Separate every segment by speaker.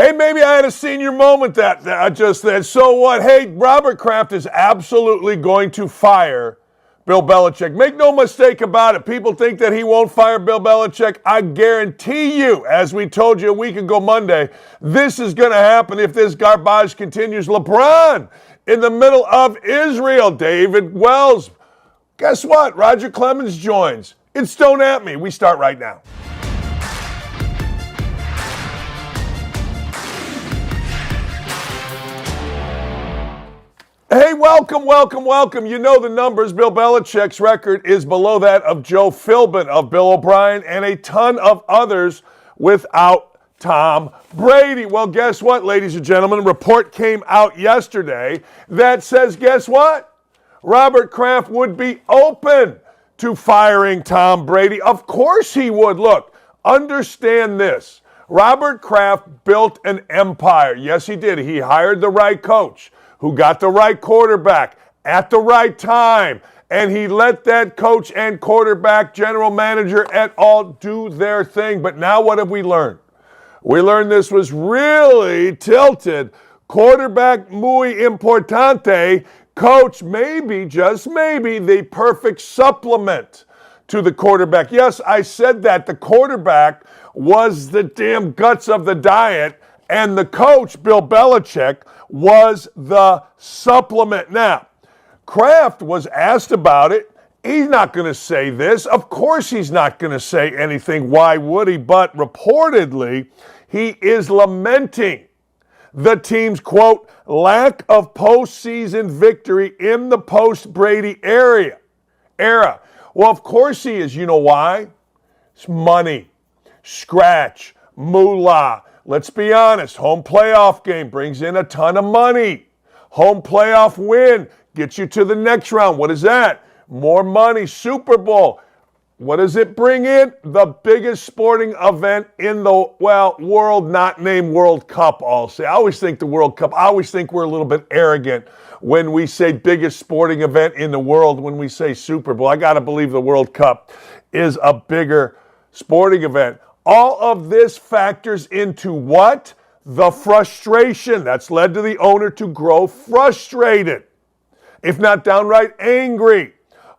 Speaker 1: Hey, maybe I had a senior moment that I just said. So what? Hey, Robert Kraft is absolutely going to fire Bill Belichick. Make no mistake about it. People think that he won't fire Bill Belichick. I guarantee you, as we told you a week ago Monday, this is going to happen if this garbage continues. LeBron in the middle of Israel. David Wells. Guess what? Roger Clemens joins. It's Don't At Me. We start right now. Hey, welcome. You know the numbers. Bill Belichick's record is below that of Joe Philbin, of Bill O'Brien, and a ton of others without Tom Brady. Well, guess what, ladies and gentlemen? A report came out yesterday that says, guess what? Robert Kraft would be open to firing Tom Brady. Of course he would. Look, understand this. Robert Kraft built an empire. Yes, he did. He hired the right coach, who got the right quarterback at the right time, and he let that coach and quarterback, general manager, et al. Do their thing. But now what have we learned? We learned this was really tilted. Quarterback muy importante, coach maybe, just maybe, the perfect supplement to the quarterback. Yes, I said that. The quarterback was the damn guts of the diet, and the coach, Bill Belichick, was the supplement. Now, Kraft was asked about it. He's not going to say this. Of course he's not going to say anything. Why would he? But reportedly, he is lamenting the team's, quote, lack of postseason victory in the post-Brady era. Well, of course he is. You know why? It's money, scratch, moolah. Let's be honest, home playoff game brings in a ton of money. Home playoff win gets you to the next round. What is that? More money. Super Bowl. What does it bring in? The biggest sporting event in the, world, not named World Cup, I'll say. I always think the World Cup, I always think we're a little bit arrogant when we say biggest sporting event in the world, when we say Super Bowl. I got to believe the World Cup is a bigger sporting event. All of this factors into what? The frustration that's led to the owner to grow frustrated, if not downright angry,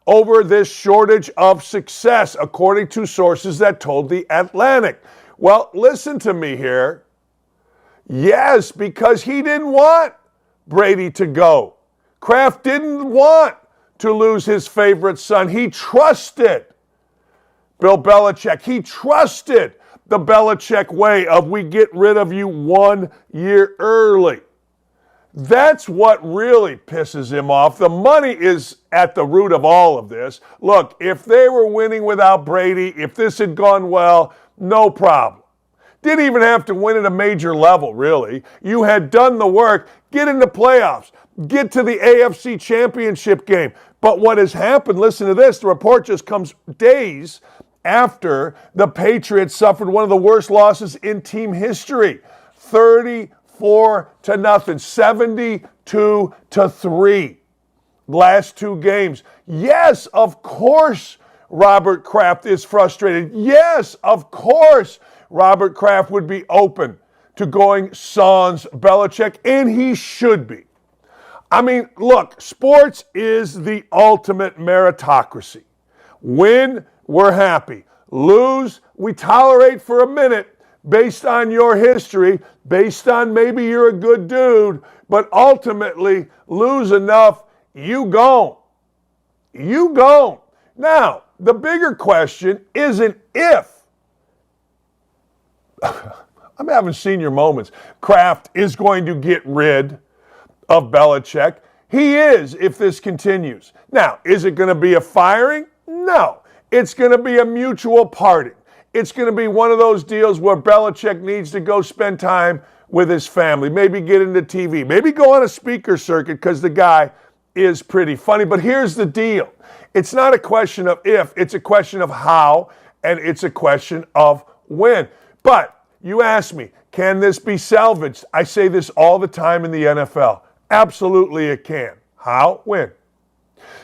Speaker 1: over this shortage of success, according to sources that told The Atlantic. Well, listen to me here. Yes, because he didn't want Brady to go. Kraft didn't want to lose his favorite son. He trusted Bill Belichick. He trusted the Belichick way of we get rid of you 1 year early. That's what really pisses him off. The money is at the root of all of this. Look, if they were winning without Brady, if this had gone well, no problem. Didn't even have to win at a major level, really. You had done the work. Get in the playoffs. Get to the AFC Championship game. But what has happened, listen to this, the report just comes days after the Patriots suffered one of the worst losses in team history. 34-0, 72-3. Last two games. Yes, of course, Robert Kraft is frustrated. Yes, of course, Robert Kraft would be open to going sans Belichick, and he should be. I mean, look, sports is the ultimate meritocracy. Win, we're happy. Lose, we tolerate for a minute based on your history, based on maybe you're a good dude, but ultimately lose enough, you gone. You gone. Now, the bigger question isn't if. I'm having senior moments. Kraft is going to get rid of Belichick. He is, if this continues. Now, is it going to be a firing? No. It's going to be a mutual parting. It's going to be one of those deals where Belichick needs to go spend time with his family, maybe get into TV, maybe go on a speaker circuit because the guy is pretty funny. But here's the deal. It's not a question of if, it's a question of how, and it's a question of when. But you ask me, can this be salvaged? I say this all the time in the NFL. Absolutely it can. How? When?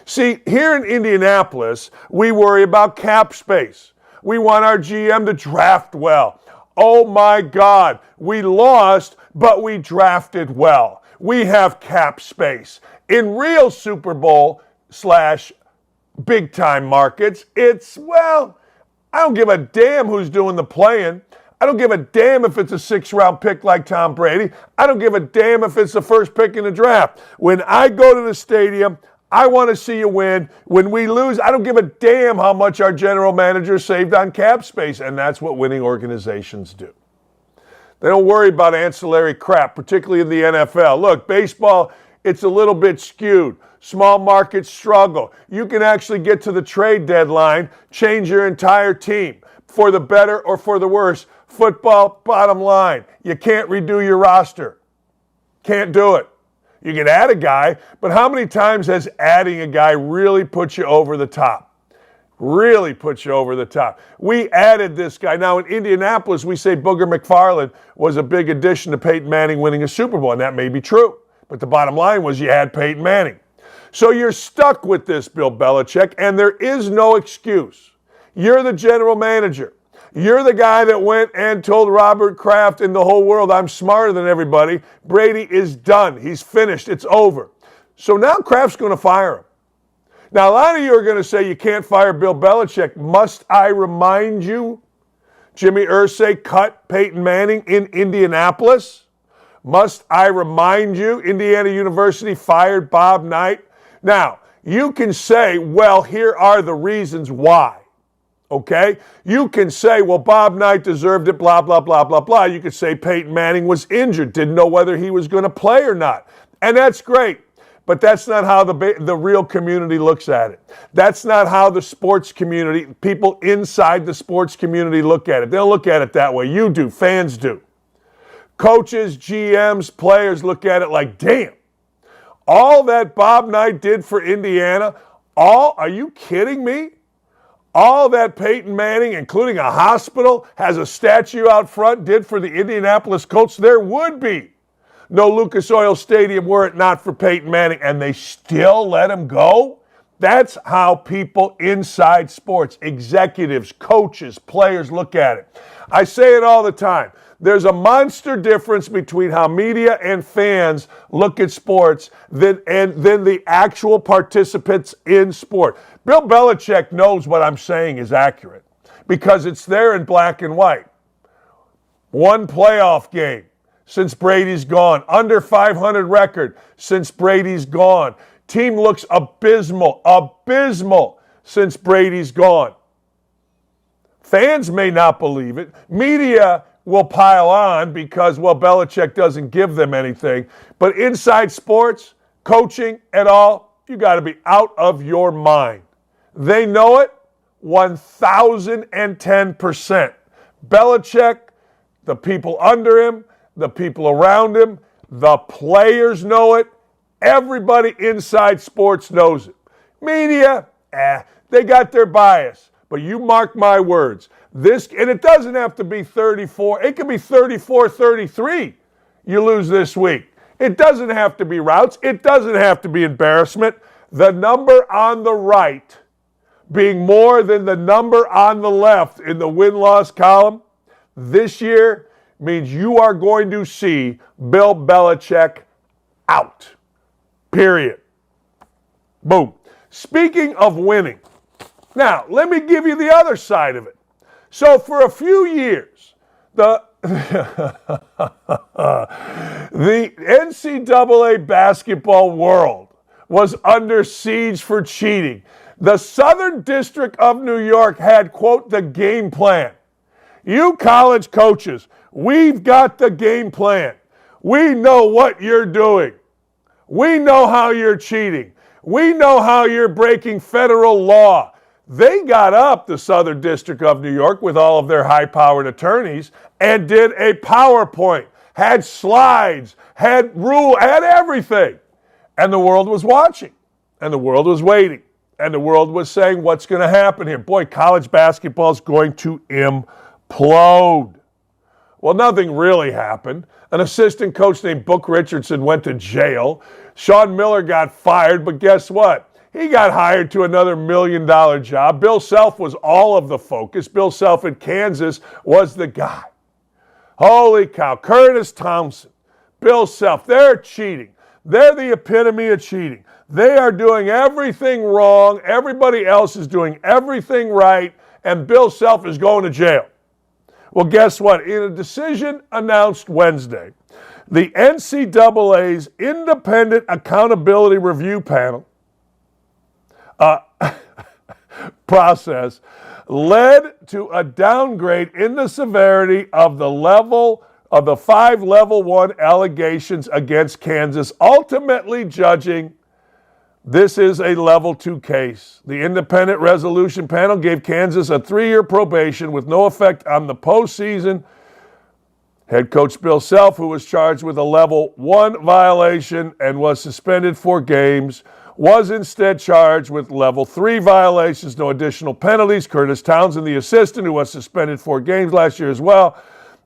Speaker 1: See, here in Indianapolis, we worry about cap space. We want our GM to draft well. Oh my God, we lost, but we drafted well. We have cap space. In real Super Bowl / big time markets, it's, well, I don't give a damn who's doing the playing. I don't give a damn if it's a 6th-round pick like Tom Brady. I don't give a damn if it's the first pick in the draft. When I go to the stadium, I want to see you win. When we lose, I don't give a damn how much our general manager saved on cap space, and that's what winning organizations do. They don't worry about ancillary crap, particularly in the NFL. Look, baseball, it's a little bit skewed. Small markets struggle. You can actually get to the trade deadline, change your entire team for the better or for the worse. Football, bottom line, you can't redo your roster. Can't do it. You can add a guy, but how many times has adding a guy really put you over the top? Really put you over the top. We added this guy. Now in Indianapolis, we say Booger McFarland was a big addition to Peyton Manning winning a Super Bowl, and that may be true. But the bottom line was you had Peyton Manning. So you're stuck with this, Bill Belichick, and there is no excuse. You're the general manager. You're the guy that went and told Robert Kraft and the whole world, I'm smarter than everybody. Brady is done. He's finished. It's over. So now Kraft's going to fire him. Now, a lot of you are going to say you can't fire Bill Belichick. Must I remind you, Jimmy Irsay cut Peyton Manning in Indianapolis? Must I remind you, Indiana University fired Bob Knight? Now, you can say, well, here are the reasons why. Okay? You can say, well, Bob Knight deserved it, blah, blah, blah, blah, blah. You could say Peyton Manning was injured, didn't know whether he was going to play or not. And that's great. But that's not how the real community looks at it. That's not how the sports community, people inside the sports community look at it. They don't look at it that way. You do. Fans do. Coaches, GMs, players look at it like, damn, all that Bob Knight did for Indiana, are you kidding me? All that Peyton Manning, including a hospital, has a statue out front, did for the Indianapolis Colts, there would be no Lucas Oil Stadium were it not for Peyton Manning, and they still let him go? That's how people inside sports, executives, coaches, players look at it. I say it all the time. There's a monster difference between how media and fans look at sports than the actual participants in sport. Bill Belichick knows what I'm saying is accurate because it's there in black and white. One playoff game since Brady's gone. Under 500 record since Brady's gone. Team looks abysmal since Brady's gone. Fans may not believe it. Media will pile on because, well, Belichick doesn't give them anything. But inside sports, coaching and all, you got to be out of your mind. They know it 1,010%. Belichick, the people under him, the people around him, the players know it. Everybody inside sports knows it. Media, they got their bias. But you mark my words. And it doesn't have to be 34. It can be 34-33 you lose this week. It doesn't have to be routes. It doesn't have to be embarrassment. The number on the right being more than the number on the left in the win-loss column this year means you are going to see Bill Belichick out. Period. Boom. Speaking of winning, now let me give you the other side of it. So for a few years, the NCAA basketball world was under siege for cheating. The Southern District of New York had, quote, the game plan. You college coaches, we've got the game plan. We know what you're doing. We know how you're cheating. We know how you're breaking federal law. They got up, the Southern District of New York, with all of their high-powered attorneys, and did a PowerPoint, had slides, had everything. And the world was watching, and the world was waiting, and the world was saying, what's going to happen here? Boy, college basketball is going to implode. Well, nothing really happened. An assistant coach named Book Richardson went to jail. Sean Miller got fired, but guess what? He got hired to another $1 million job. Bill Self was all of the focus. Bill Self in Kansas was the guy. Holy cow. Curtis Thompson, Bill Self, they're cheating. They're the epitome of cheating. They are doing everything wrong. Everybody else is doing everything right, and Bill Self is going to jail. Well, guess what? In a decision announced Wednesday, the NCAA's Independent Accountability Review Panel process led to a downgrade in the severity of the 5 level 1 allegations against Kansas, ultimately judging this is a level 2 case. The independent resolution panel gave Kansas a 3-year probation with no effect on the postseason. Head coach Bill Self, who was charged with a level 1 violation and was suspended 4 games, was instead charged with level 3 violations, no additional penalties. Curtis Townsend, the assistant, who was suspended 4 games last year as well,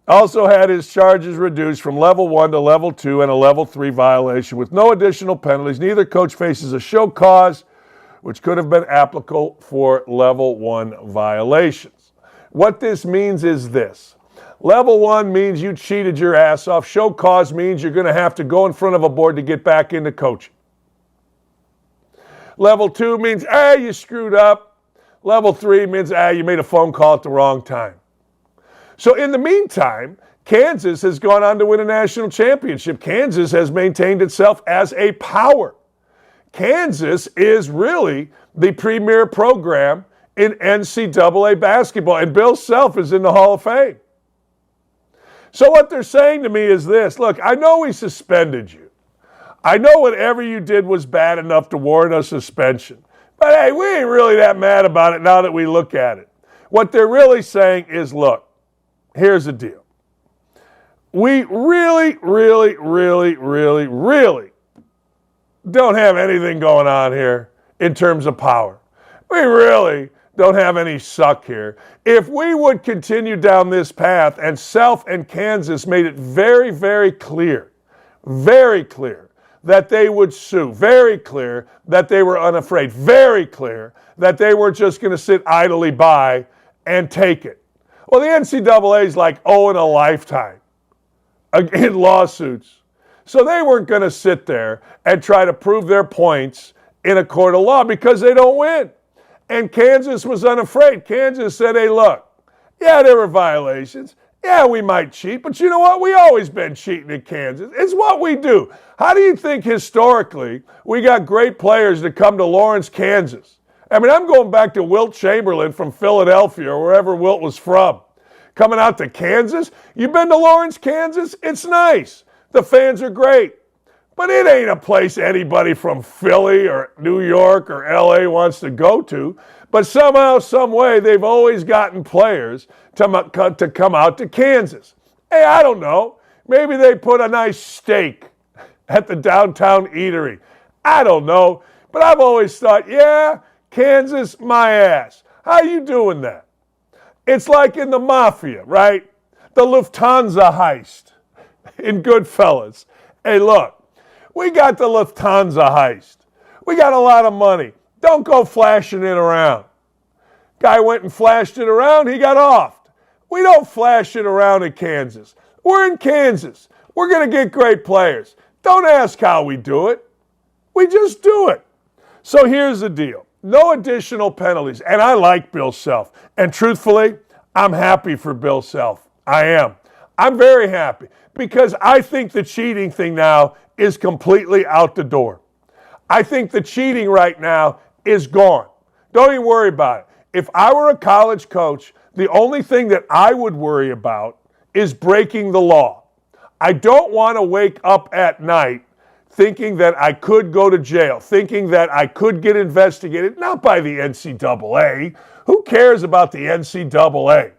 Speaker 1: also had his charges reduced from level 1 to level 2 and a level 3 violation with no additional penalties. Neither coach faces a show cause, which could have been applicable for level 1 violations. What this means is this. Level 1 means you cheated your ass off. Show cause means you're going to have to go in front of a board to get back into coaching. Level 2 means, you screwed up. Level 3 means, you made a phone call at the wrong time. So in the meantime, Kansas has gone on to win a national championship. Kansas has maintained itself as a power. Kansas is really the premier program in NCAA basketball, and Bill Self is in the Hall of Fame. So what they're saying to me is this. Look, I know we suspended you. I know whatever you did was bad enough to warrant a suspension. But hey, we ain't really that mad about it now that we look at it. What they're really saying is, look, here's the deal. We really don't have anything going on here in terms of power. We really don't have any suck here. If we would continue down this path, and Self and Kansas made it very clear that they would sue, very clear that they were unafraid, very clear that they were just going to sit idly by and take it. Well, the NCAA is like in a lifetime in lawsuits. So they weren't going to sit there and try to prove their points in a court of law because they don't win. And Kansas was unafraid. Kansas said, hey, look, there were violations. Yeah, we might cheat, but you know what? We always been cheating in Kansas. It's what we do. How do you think historically we got great players that come to Lawrence, Kansas? I mean, I'm going back to Wilt Chamberlain from Philadelphia or wherever Wilt was from. Coming out to Kansas? You been to Lawrence, Kansas? It's nice. The fans are great. But it ain't a place anybody from Philly or New York or LA wants to go to. But somehow, some way, they've always gotten players to come out to Kansas. Hey, I don't know. Maybe they put a nice steak at the downtown eatery. I don't know. But I've always thought, Kansas, my ass. How you doing that? It's like in the mafia, right? The Lufthansa heist in Goodfellas. Hey, look, we got the Lufthansa heist. We got a lot of money. Don't go flashing it around. Guy went and flashed it around, he got offed. We don't flash it around in Kansas. We're in Kansas. We're going to get great players. Don't ask how we do it. We just do it. So here's the deal. No additional penalties. And I like Bill Self. And truthfully, I'm happy for Bill Self. I am. I'm very happy because I think the cheating thing now is completely out the door. I think the cheating right now is gone. Don't even worry about it. If I were a college coach, the only thing that I would worry about is breaking the law. I don't want to wake up at night thinking that I could go to jail, thinking that I could get investigated, not by the NCAA. Who cares about the NCAA?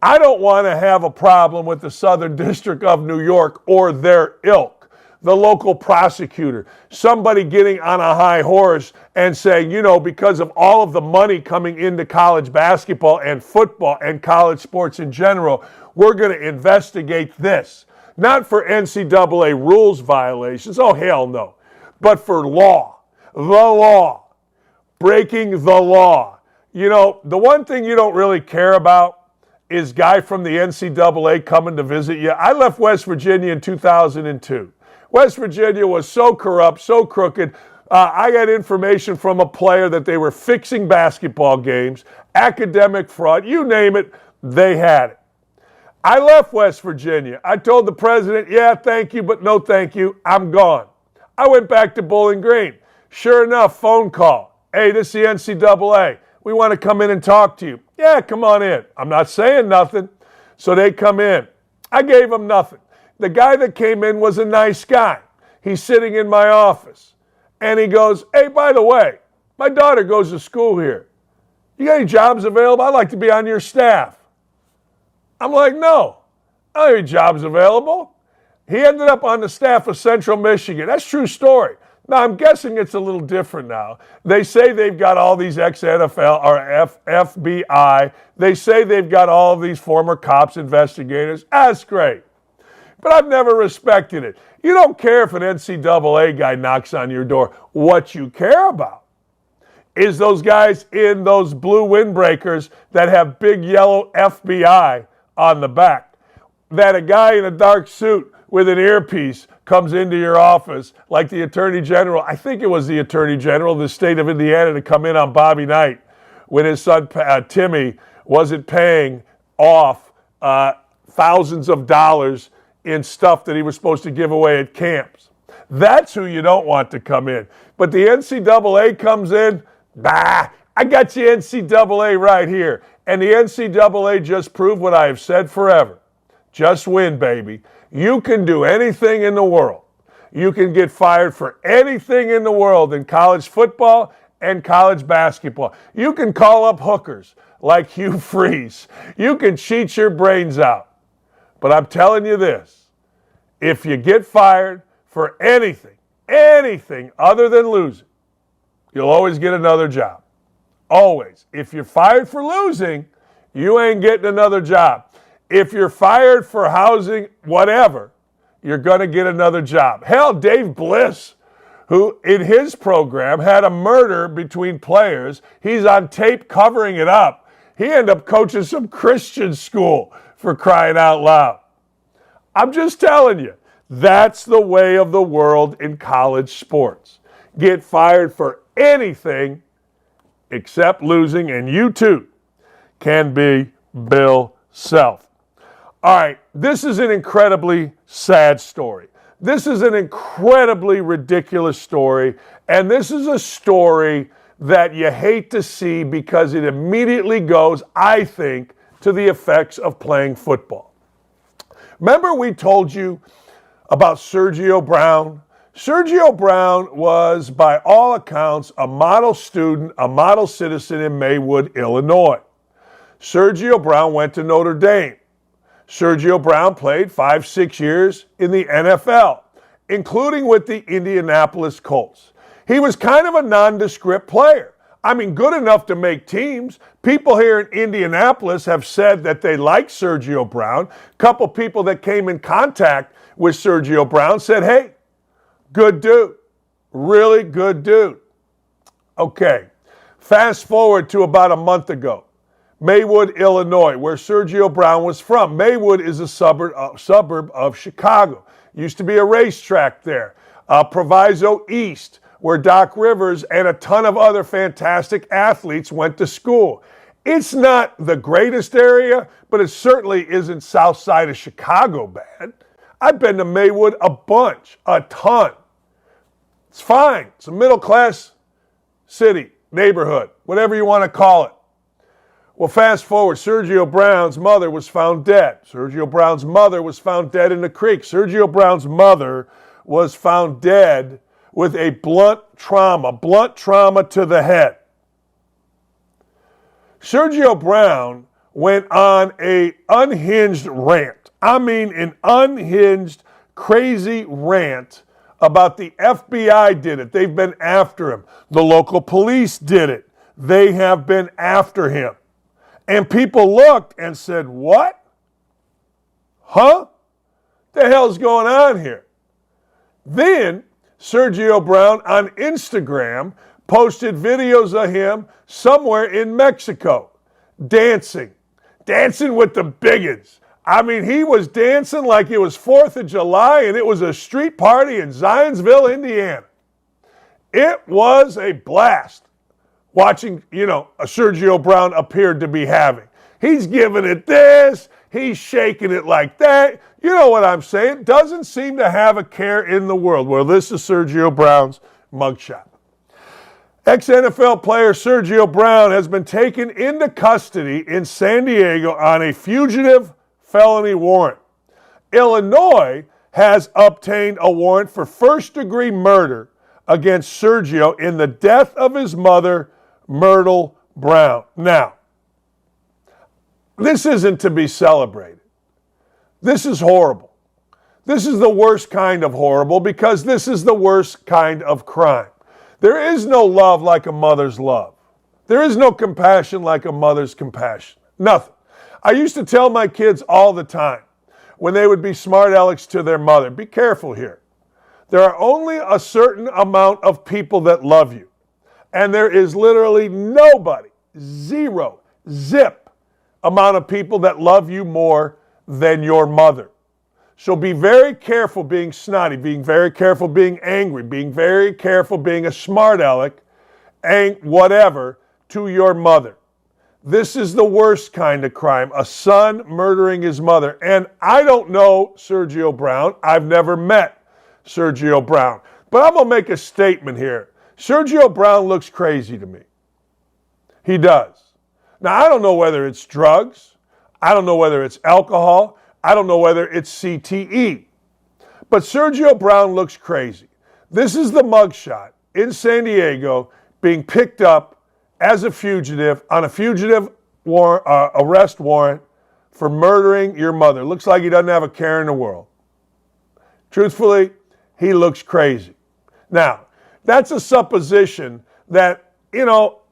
Speaker 1: I don't want to have a problem with the Southern District of New York or their ilk, the local prosecutor, somebody getting on a high horse and saying, because of all of the money coming into college basketball and football and college sports in general, we're going to investigate this. Not for NCAA rules violations, oh hell no, but for law, the law, breaking the law. The one thing you don't really care about is guy from the NCAA coming to visit you? I left West Virginia in 2002. West Virginia was so corrupt, so crooked. I got information from a player that they were fixing basketball games, academic fraud, you name it, they had it. I left West Virginia. I told the president, yeah, thank you, but no thank you. I'm gone. I went back to Bowling Green. Sure enough, phone call. Hey, this is the NCAA. We want to come in and talk to you. Yeah, come on in. I'm not saying nothing. So they come in. I gave them nothing. The guy that came in was a nice guy. He's sitting in my office. And he goes, hey, by the way, my daughter goes to school here. You got any jobs available? I'd like to be on your staff. I'm like, no, I don't have any jobs available. He ended up on the staff of Central Michigan. That's a true story. Now, I'm guessing it's a little different now. They say they've got all these ex-NFL or FBI. They say they've got all of these former cops, investigators. That's great. But I've never respected it. You don't care if an NCAA guy knocks on your door. What you care about is those guys in those blue windbreakers that have big yellow FBI on the back. That a guy in a dark suit with an earpiece comes into your office like the Attorney General. I think it was the Attorney General of the state of Indiana to come in on Bobby Knight when his son Timmy wasn't paying off thousands of dollars in stuff that he was supposed to give away at camps. That's who you don't want to come in. But the NCAA comes in, bah, I got you NCAA right here. And the NCAA just proved what I have said forever. Just win, baby. You can do anything in the world. You can get fired for anything in the world in college football and college basketball. You can call up hookers like Hugh Freeze. You can cheat your brains out. But I'm telling you this, if you get fired for anything other than losing, you'll always get another job. Always. If you're fired for losing, you ain't getting another job. If you're fired for housing whatever, you're going to get another job. Hell, Dave Bliss, who in his program had a murder between players, he's on tape covering it up. He ended up coaching some Christian school, for crying out loud. I'm just telling you, that's the way of the world in college sports. Get fired for anything except losing, and you too can be Bill Self. All right, this is an incredibly sad story. This is an incredibly ridiculous story, and this is a story that you hate to see because it immediately goes, I think, to the effects of playing football. Remember we told you about Sergio Brown? Sergio Brown was, by all accounts, a model student, a model citizen in Maywood, Illinois. Sergio Brown went to Notre Dame. Sergio Brown played 5-6 years in the NFL, including with the Indianapolis Colts. He was kind of a nondescript player. I mean, good enough to make teams. People here in Indianapolis have said that they like Sergio Brown. A couple people that came in contact with Sergio Brown said, hey, good dude, really good dude. Okay, fast forward to about a month ago. Maywood, Illinois, where Sergio Brown was from. Maywood is a suburb of Chicago. Used to be a racetrack there. Proviso East, where Doc Rivers and a ton of other fantastic athletes went to school. It's not the greatest area, but it certainly isn't south side of Chicago bad. I've been to Maywood a bunch, a ton. It's fine. It's a middle-class city, neighborhood, whatever you want to call it. Well, fast forward, Sergio Brown's mother was found dead. Sergio Brown's mother was found dead in the creek. Sergio Brown's mother was found dead with a blunt trauma to the head. Sergio Brown went on an unhinged rant. I mean, an unhinged, crazy rant about the FBI did it. They've been after him. The local police did it. They have been after him. And people looked and said, what? Huh? The hell's going on here? Then Sergio Brown on Instagram posted videos of him somewhere in Mexico, dancing dancing with the biggins. I mean, he was dancing like it was 4th of July and it was a street party in Zionsville, Indiana. It was a blast watching, a Sergio Brown appeared to be having. He's giving it this, he's shaking it like that. You know what I'm saying? Doesn't seem to have a care in the world. Well, this is Sergio Brown's mugshot. Ex-NFL player Sergio Brown has been taken into custody in San Diego on a fugitive felony warrant. Illinois has obtained a warrant for first-degree murder against Sergio in the death of his mother, Myrtle Brown. Now, this isn't to be celebrated. This is horrible. This is the worst kind of horrible because this is the worst kind of crime. There is no love like a mother's love. There is no compassion like a mother's compassion. Nothing. I used to tell my kids all the time when they would be smart alecks to their mother, be careful here. There are only a certain amount of people that love you. And there is literally nobody, zero, zip amount of people that love you more than your mother. So be very careful being snotty, being very careful being angry, being very careful being a smart aleck, and whatever, to your mother. This is the worst kind of crime, a son murdering his mother. And I don't know Sergio Brown. I've never met Sergio Brown. But I'm going to make a statement here. Sergio Brown looks crazy to me. He does. Now, I don't know whether it's drugs. I don't know whether it's alcohol. I don't know whether it's CTE. But Sergio Brown looks crazy. This is the mugshot in San Diego being picked up as a fugitive on a fugitive arrest warrant for murdering your mother. Looks like he doesn't have a care in the world. Truthfully, he looks crazy. Now, that's a supposition that,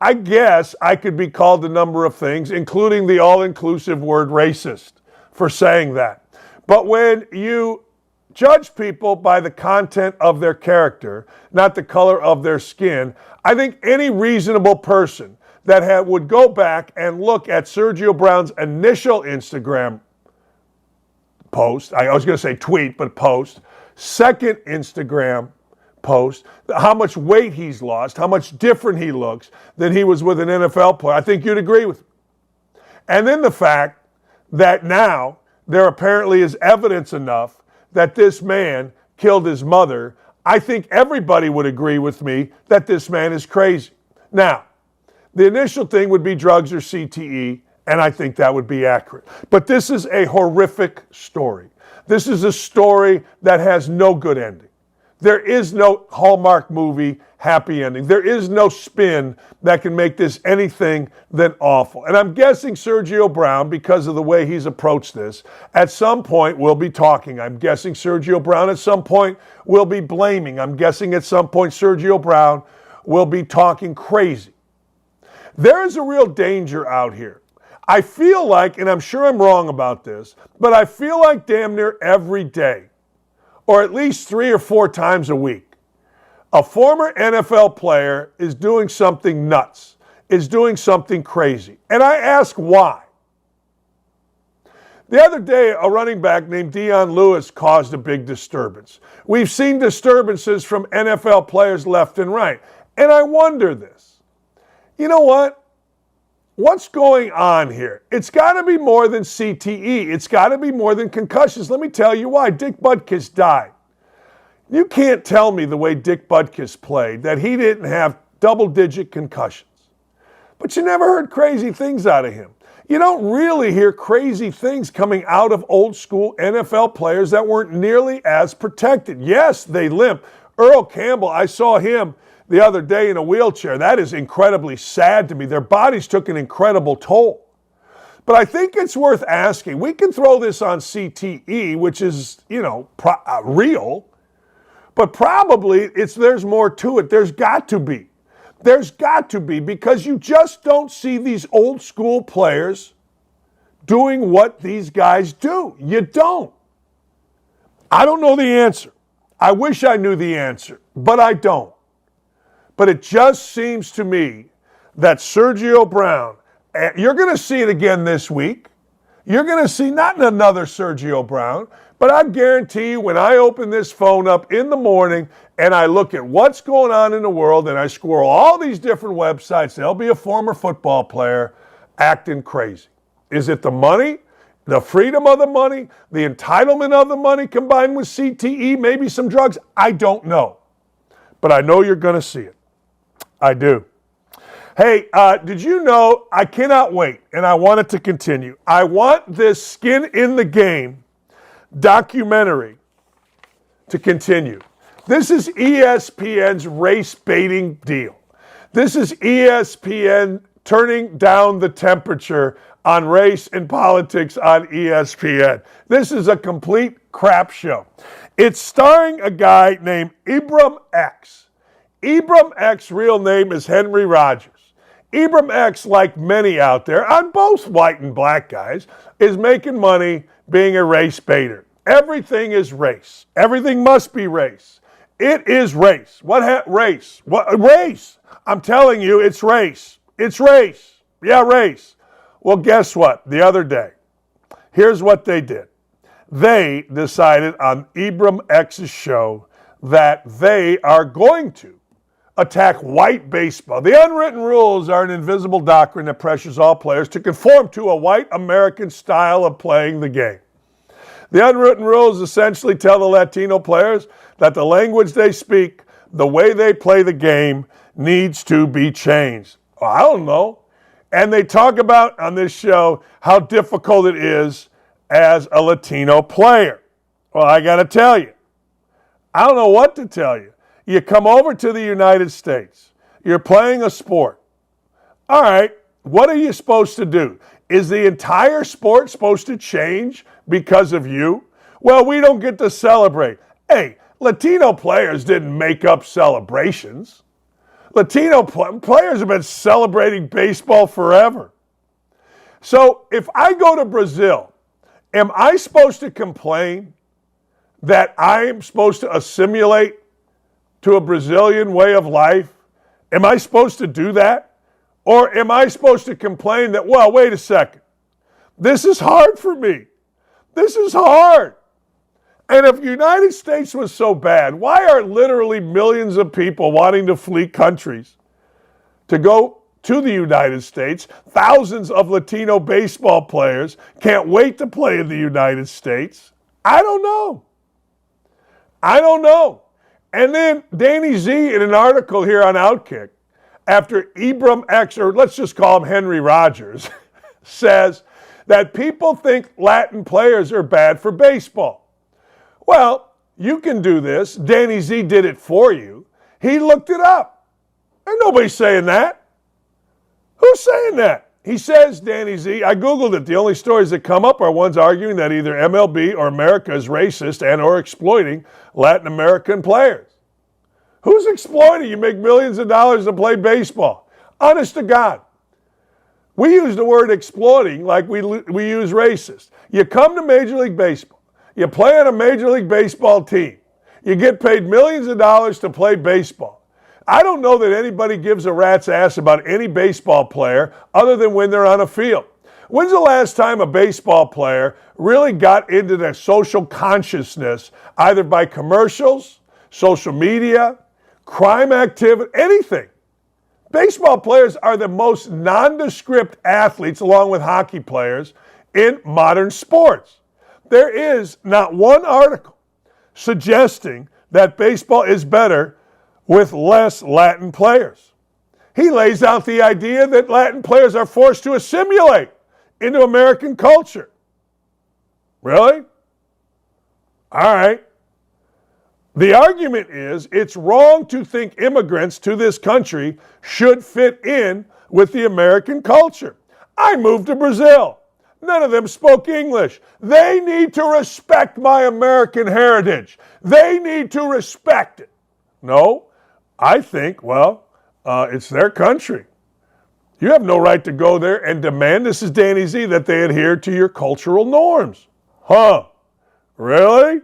Speaker 1: I guess I could be called a number of things, including the all-inclusive word racist, for saying that. But when you judge people by the content of their character, not the color of their skin, I think any reasonable person that would go back and look at Sergio Brown's initial Instagram post, I was going to say tweet, but post, second Instagram post, how much weight he's lost, how much different he looks than he was with an NFL player, I think you'd agree with me. And then the fact that now there apparently is evidence enough that this man killed his mother, I think everybody would agree with me that this man is crazy. Now, the initial thing would be drugs or CTE, and I think that would be accurate. But this is a horrific story. This is a story that has no good ending. There is no Hallmark movie happy ending. There is no spin that can make this anything than awful. And I'm guessing Sergio Brown, because of the way he's approached this, at some point will be talking. I'm guessing Sergio Brown at some point will be blaming. I'm guessing at some point Sergio Brown will be talking crazy. There is a real danger out here. I feel like, and I'm sure I'm wrong about this, but I feel like damn near every day, or at least 3 or 4 times a week, a former NFL player is doing something nuts, is doing something crazy. And I ask why. The other day, a running back named Dion Lewis caused a big disturbance. We've seen disturbances from NFL players left and right. And I wonder this. You know what? What's going on here? It's got to be more than CTE. It's got to be more than concussions. Let me tell you why. Dick Butkus died. You can't tell me the way Dick Butkus played that he didn't have double-digit concussions. But you never heard crazy things out of him. You don't really hear crazy things coming out of old-school NFL players that weren't nearly as protected. Yes, they limp. Earl Campbell, I saw him the other day in a wheelchair. That is incredibly sad to me. Their bodies took an incredible toll. But I think it's worth asking. We can throw this on CTE, which is, real, but probably there's more to it. There's got to be. There's got to be, because you just don't see these old school players doing what these guys do. You don't. I don't know the answer. I wish I knew the answer, but I don't. But it just seems to me that Sergio Brown, you're going to see it again this week. you're going to see not another Sergio Brown, but I guarantee you when I open this phone up in the morning and I look at what's going on in the world and I scroll all these different websites, there'll be a former football player acting crazy. Is it the money, the freedom of the money, the entitlement of the money combined with CTE, maybe some drugs? I don't know. But I know you're going to see it. I do. Hey, did you know, I cannot wait, and I want it to continue. I want this Skin in the Game documentary to continue. This is ESPN's race baiting deal. This is ESPN turning down the temperature on race and politics on ESPN. This is a complete crap show. It's starring a guy named Ibram X. Ibram X's real name is Henry Rogers. Ibram X, like many out there, on both white and black guys, is making money being a race baiter. Everything is race. Everything must be race. It is race. Race? What race? I'm telling you, it's race. It's race. Yeah, race. Well, guess what? The other day, here's what they did. They decided on Ibram X's show that they are going to attack white baseball. The unwritten rules are an invisible doctrine that pressures all players to conform to a white American style of playing the game. The unwritten rules essentially tell the Latino players that the language they speak, the way they play the game, needs to be changed. Well, I don't know. And they talk about on this show how difficult it is as a Latino player. Well, I got to tell you, I don't know what to tell you. You come over to the United States. You're playing a sport. All right, what are you supposed to do? Is the entire sport supposed to change because of you? Well, we don't get to celebrate. Hey, Latino players didn't make up celebrations. Latino players have been celebrating baseball forever. So if I go to Brazil, am I supposed to complain that I'm supposed to assimilate to a Brazilian way of life? Am I supposed to do that? Or am I supposed to complain that, well, wait a second, this is hard for me. This is hard. And if the United States was so bad, why are literally millions of people wanting to flee countries to go to the United States? Thousands of Latino baseball players can't wait to play in the United States. I don't know. I don't know. And then Danny Z in an article here on OutKick, after Ibram X, or let's just call him Henry Rogers, says that people think Latin players are bad for baseball. Well, you can do this. Danny Z did it for you. He looked it up. And nobody's saying that. Who's saying that? He says, Danny Z, I Googled it. The only stories that come up are ones arguing that either MLB or America is racist and or exploiting Latin American players. Who's exploiting? You make millions of dollars to play baseball. Honest to God. We use the word exploiting like we use racist. You come to Major League Baseball. You play on a Major League Baseball team. You get paid millions of dollars to play baseball. I don't know that anybody gives a rat's ass about any baseball player other than when they're on a field. When's the last time a baseball player really got into their social consciousness, either by commercials, social media, crime activity, anything? Baseball players are the most nondescript athletes, along with hockey players, in modern sports. There is not one article suggesting that baseball is better with less Latin players. He lays out the idea that Latin players are forced to assimilate into American culture. Really? All right. The argument is it's wrong to think immigrants to this country should fit in with the American culture. I moved to Brazil. None of them spoke English. They need to respect my American heritage. They need to respect it. No, I think, it's their country. You have no right to go there and demand, this is Danny Z, that they adhere to your cultural norms. Huh? Really?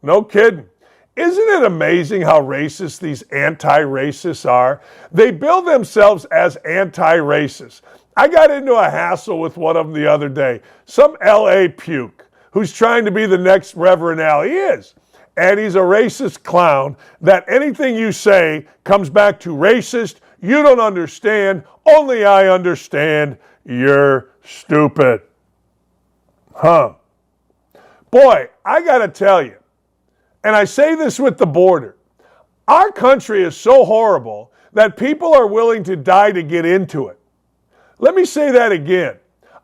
Speaker 1: No kidding. Isn't it amazing how racist these anti-racists are? They bill themselves as anti-racist. I got into a hassle with one of them the other day. Some L.A. puke who's trying to be the next Reverend Al. He is. And he's a racist clown that anything you say comes back to racist. You don't understand. Only I understand. You're stupid. Huh. Boy, I got to tell you, and I say this with the border, our country is so horrible that people are willing to die to get into it. Let me say that again.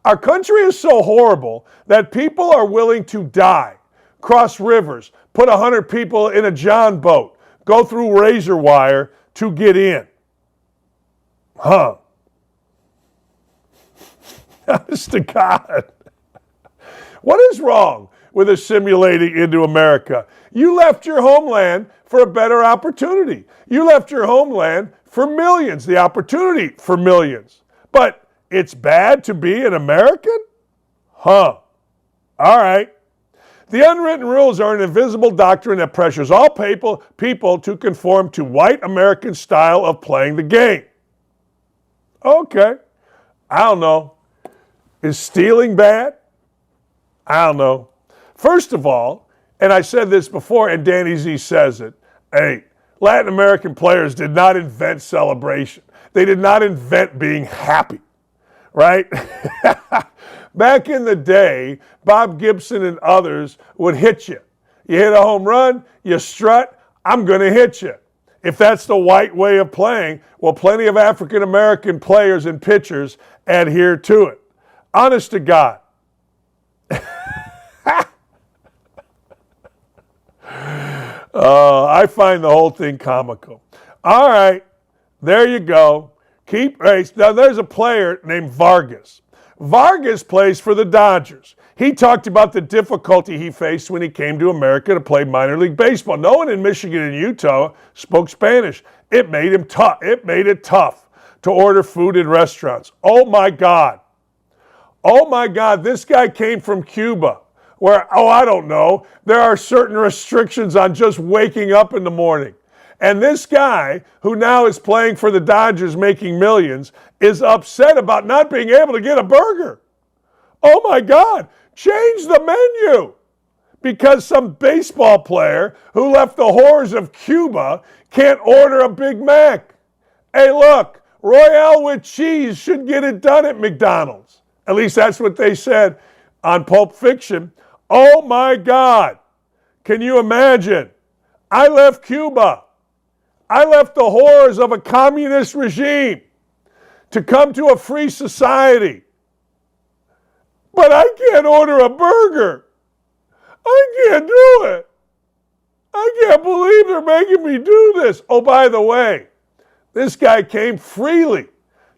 Speaker 1: Our country is so horrible that people are willing to die, cross rivers, put 100 people in a John boat, go through razor wire to get in. Huh. Honest to God. What is wrong with assimilating into America? You left your homeland for a better opportunity. You left your homeland for millions, the opportunity for millions. But it's bad to be an American? Huh. All right. The unwritten rules are an invisible doctrine that pressures all people to conform to white American style of playing the game. Okay. I don't know. Is stealing bad? I don't know. First of all, and I said this before, and Danny Z says it, hey, Latin American players did not invent celebration. They did not invent being happy, right? Back in the day, Bob Gibson and others would hit you. You hit a home run, you strut, I'm going to hit you. If that's the white way of playing, well, plenty of African American players and pitchers adhere to it. Honest to God. I find the whole thing comical. All right, there you go. Keep race. Now, there's a player named Vargas. Vargas plays for the Dodgers. He talked about the difficulty he faced when he came to America to play minor league baseball. No one in Michigan and Utah spoke Spanish. It made him tough. It made it tough to order food in restaurants. Oh, my God. Oh, my God, this guy came from Cuba where, I don't know, there are certain restrictions on just waking up in the morning. And this guy, who now is playing for the Dodgers making millions, is upset about not being able to get a burger. Oh, my God, change the menu because some baseball player who left the horrors of Cuba can't order a Big Mac. Hey, look, Royale with cheese should get it done at McDonald's. At least that's what they said on Pulp Fiction. Oh, my God. Can you imagine? I left Cuba. I left the horrors of a communist regime to come to a free society. But I can't order a burger. I can't do it. I can't believe they're making me do this. Oh, by the way, this guy came freely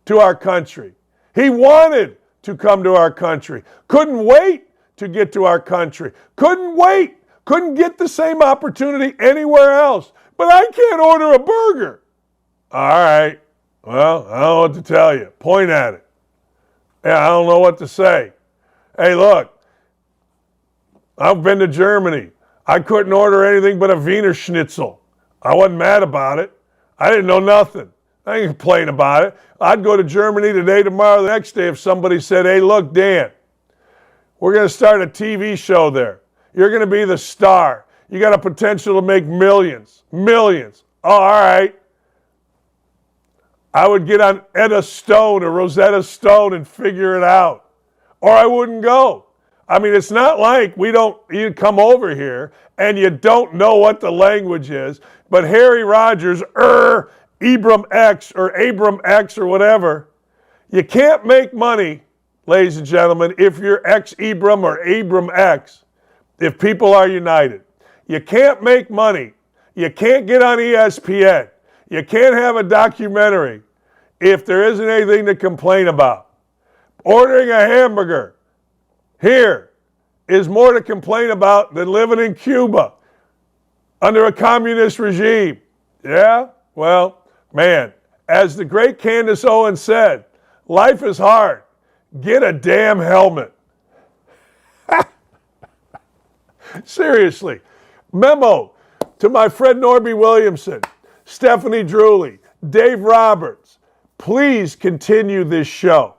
Speaker 1: to our country. He wanted to come to our country. Couldn't wait to get to our country. Couldn't wait. Couldn't get the same opportunity anywhere else. But I can't order a burger. All right. Well, I don't know what to tell you. Point at it. Yeah, I don't know what to say. Hey, look. I've been to Germany. I couldn't order anything but a Wiener Schnitzel. I wasn't mad about it. I didn't know nothing. I didn't complain about it. I'd go to Germany today, tomorrow, the next day if somebody said, hey, look, Dan, we're going to start a TV show there. You're going to be the star. You got a potential to make millions. Millions. Oh, all right. I would get on Etta Stone or Rosetta Stone and figure it out. Or I wouldn't go. I mean, it's not like you come over here and you don't know what the language is, but Harry Rogers, Abram X or whatever, you can't make money, ladies and gentlemen, if you're X-Abram or Abram X, if people are united. You can't make money. You can't get on ESPN. You can't have a documentary if there isn't anything to complain about. Ordering a hamburger here is more to complain about than living in Cuba under a communist regime. Yeah? Well, man, as the great Candace Owens said, life is hard. Get a damn helmet. Seriously. Memo to my friend Norby Williamson, Stephanie Drewley, Dave Roberts. Please continue this show.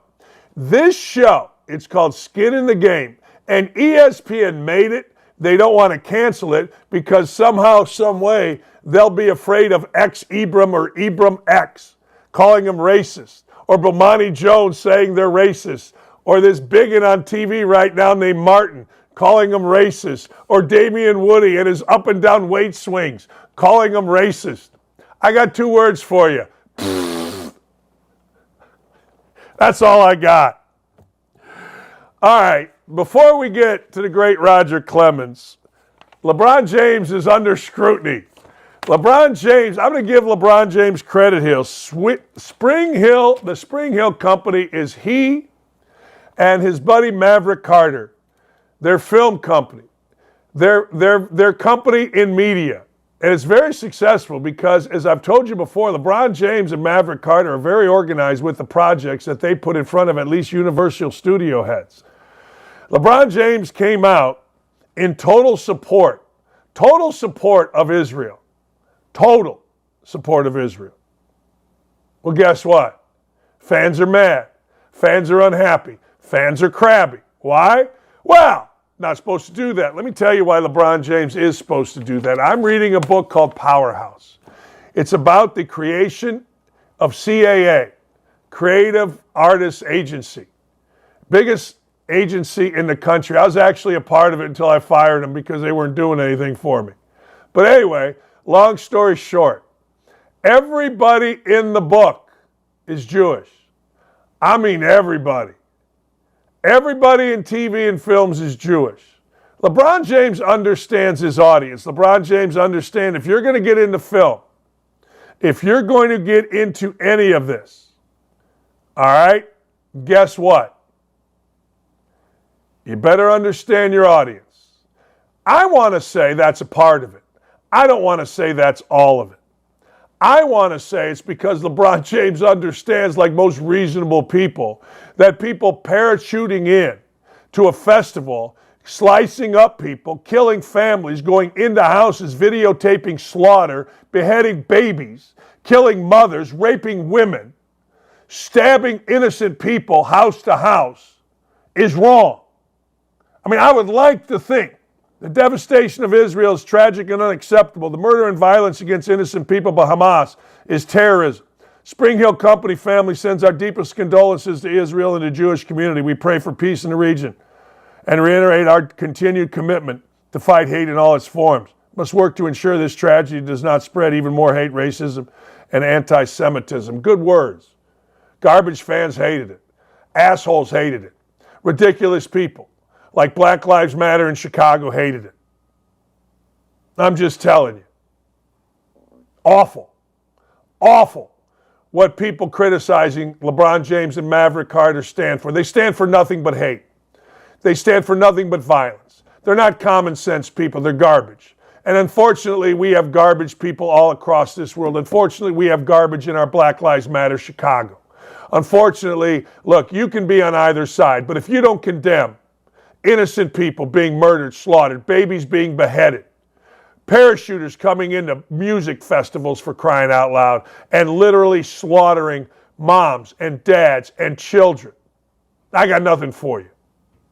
Speaker 1: This show, it's called Skin in the Game, and ESPN made it. They don't want to cancel it because somehow, some way, they'll be afraid of X-Ibram or Ibram X calling them racist, or Bomani Jones saying they're racist, or this bigot on TV right now named Martin calling them racist, or Damian Woody and his up and down weight swings calling them racist. I got 2 words for you. That's all I got. All right, before we get to the great Roger Clemens, LeBron James is under scrutiny. LeBron James, I'm going to give LeBron James credit here. The Spring Hill Company is he and his buddy Maverick Carter, their film company, their company in media. And it's very successful because, as I've told you before, LeBron James and Maverick Carter are very organized with the projects that they put in front of at least Universal Studio heads. LeBron James came out in total support of Israel. Total support of Israel. Well, guess what? Fans are mad. Fans are unhappy. Fans are crabby. Why? Well, not supposed to do that. Let me tell you why LeBron James is supposed to do that. I'm reading a book called Powerhouse. It's about the creation of CAA, Creative Artists Agency. Biggest agency in the country. I was actually a part of it until I fired them because they weren't doing anything for me. But anyway, long story short, everybody in the book is Jewish. I mean everybody. Everybody in TV and films is Jewish. LeBron James understands his audience. LeBron James understands if you're going to get into film, if you're going to get into any of this, all right, guess what? You better understand your audience. I want to say that's a part of it. I don't want to say that's all of it. I want to say it's because LeBron James understands, like most reasonable people, that people parachuting in to a festival, slicing up people, killing families, going into houses, videotaping slaughter, beheading babies, killing mothers, raping women, stabbing innocent people house to house is wrong. I mean, I would like to think the devastation of Israel is tragic and unacceptable. The murder and violence against innocent people by Hamas is terrorism. Spring Hill Company family sends our deepest condolences to Israel and the Jewish community. We pray for peace in the region and reiterate our continued commitment to fight hate in all its forms. Must work to ensure this tragedy does not spread even more hate, racism, and anti-Semitism. Good words. Garbage fans hated it. Assholes hated it. Ridiculous people like Black Lives Matter in Chicago hated it. I'm just telling you. Awful. Awful what people criticizing LeBron James and Maverick Carter stand for. They stand for nothing but hate. They stand for nothing but violence. They're not common sense people. They're garbage. And unfortunately, we have garbage people all across this world. Unfortunately, we have garbage in our Black Lives Matter Chicago. Unfortunately, look, you can be on either side, but if you don't condemn innocent people being murdered, slaughtered, babies being beheaded, parachuters coming into music festivals for crying out loud and literally slaughtering moms and dads and children, I got nothing for you.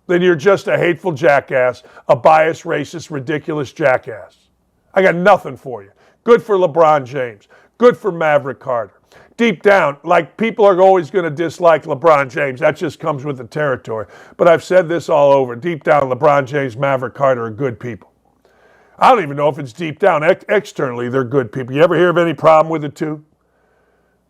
Speaker 1: Then you're just a hateful jackass, a biased, racist, ridiculous jackass. I got nothing for you. Good for LeBron James. Good for Maverick Carter. Deep down, like, people are always going to dislike LeBron James. That just comes with the territory. But I've said this all over. Deep down, LeBron James, Maverick Carter are good people. I don't even know if it's deep down. Externally, they're good people. You ever hear of any problem with the two?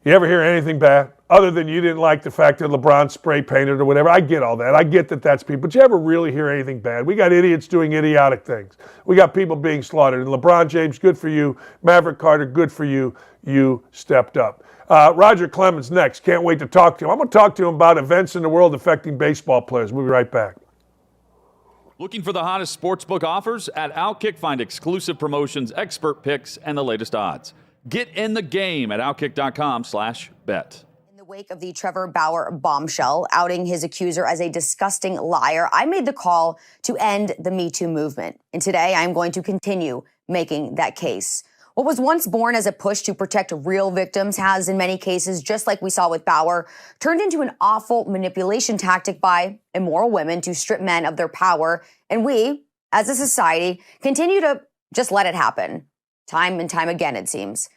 Speaker 1: You ever hear anything bad? Other than you didn't like the fact that LeBron spray painted or whatever. I get all that. I get that that's people. But you ever really hear anything bad? We got idiots doing idiotic things. We got people being slaughtered. And LeBron James, good for you. Maverick Carter, good for you. You stepped up. Roger Clemens next. Can't wait to talk to him. I'm going to talk to him about events in the world affecting baseball players. We'll be right back.
Speaker 2: Looking for the hottest sportsbook offers? At OutKick, find exclusive promotions, expert picks, and the latest odds. Get in the game at OutKick.com/bet.
Speaker 3: In the wake of the Trevor Bauer bombshell, outing his accuser as a disgusting liar, I made the call to end the Me Too movement. And today I'm going to continue making that case. What was once born as a push to protect real victims has, in many cases, just like we saw with Bauer, turned into an awful manipulation tactic by immoral women to strip men of their power. And we, as a society, continue to just let it happen. Time and time again, it seems.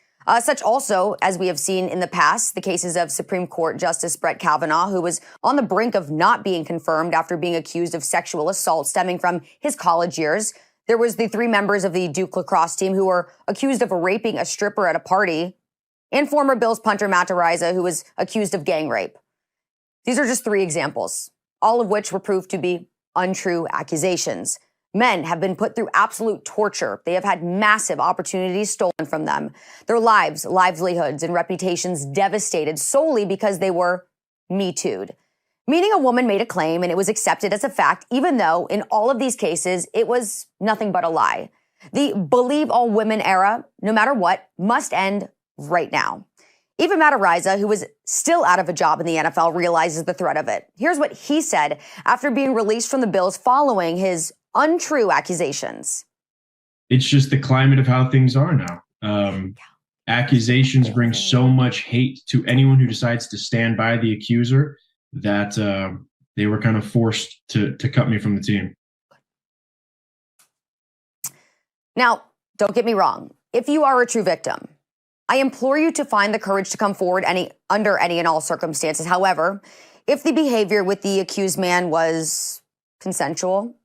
Speaker 3: Such also, as we have seen in the past, the cases of Supreme Court Justice Brett Kavanaugh, who was on the brink of not being confirmed after being accused of sexual assault stemming from his college years. There was the 3 members of the Duke lacrosse team who were accused of raping a stripper at a party, and former Bills punter Matt Araiza, who was accused of gang rape. These are just 3 examples, all of which were proved to be untrue accusations. Men have been put through absolute torture. They have had massive opportunities stolen from them. Their lives, livelihoods, and reputations devastated solely because they were Me Too'd. Meaning a woman made a claim and it was accepted as a fact, even though in all of these cases, it was nothing but a lie. The believe all women era, no matter what, must end right now. Even Matt Araiza, who was still out of a job in the NFL, realizes the threat of it. Here's what he said after being released from the Bills following his untrue accusations.
Speaker 4: It's just the climate of how things are now. Accusations bring so much hate to anyone who decides to stand by the accuser that they were kind of forced to cut me from the team.
Speaker 3: Now, don't get me wrong. If you are a true victim, I implore you to find the courage to come forward under any and all circumstances. However, if the behavior with the accused man was consensual,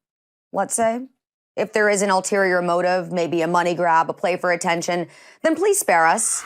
Speaker 3: let's say, if there is an ulterior motive, maybe a money grab, a play for attention, then please spare us.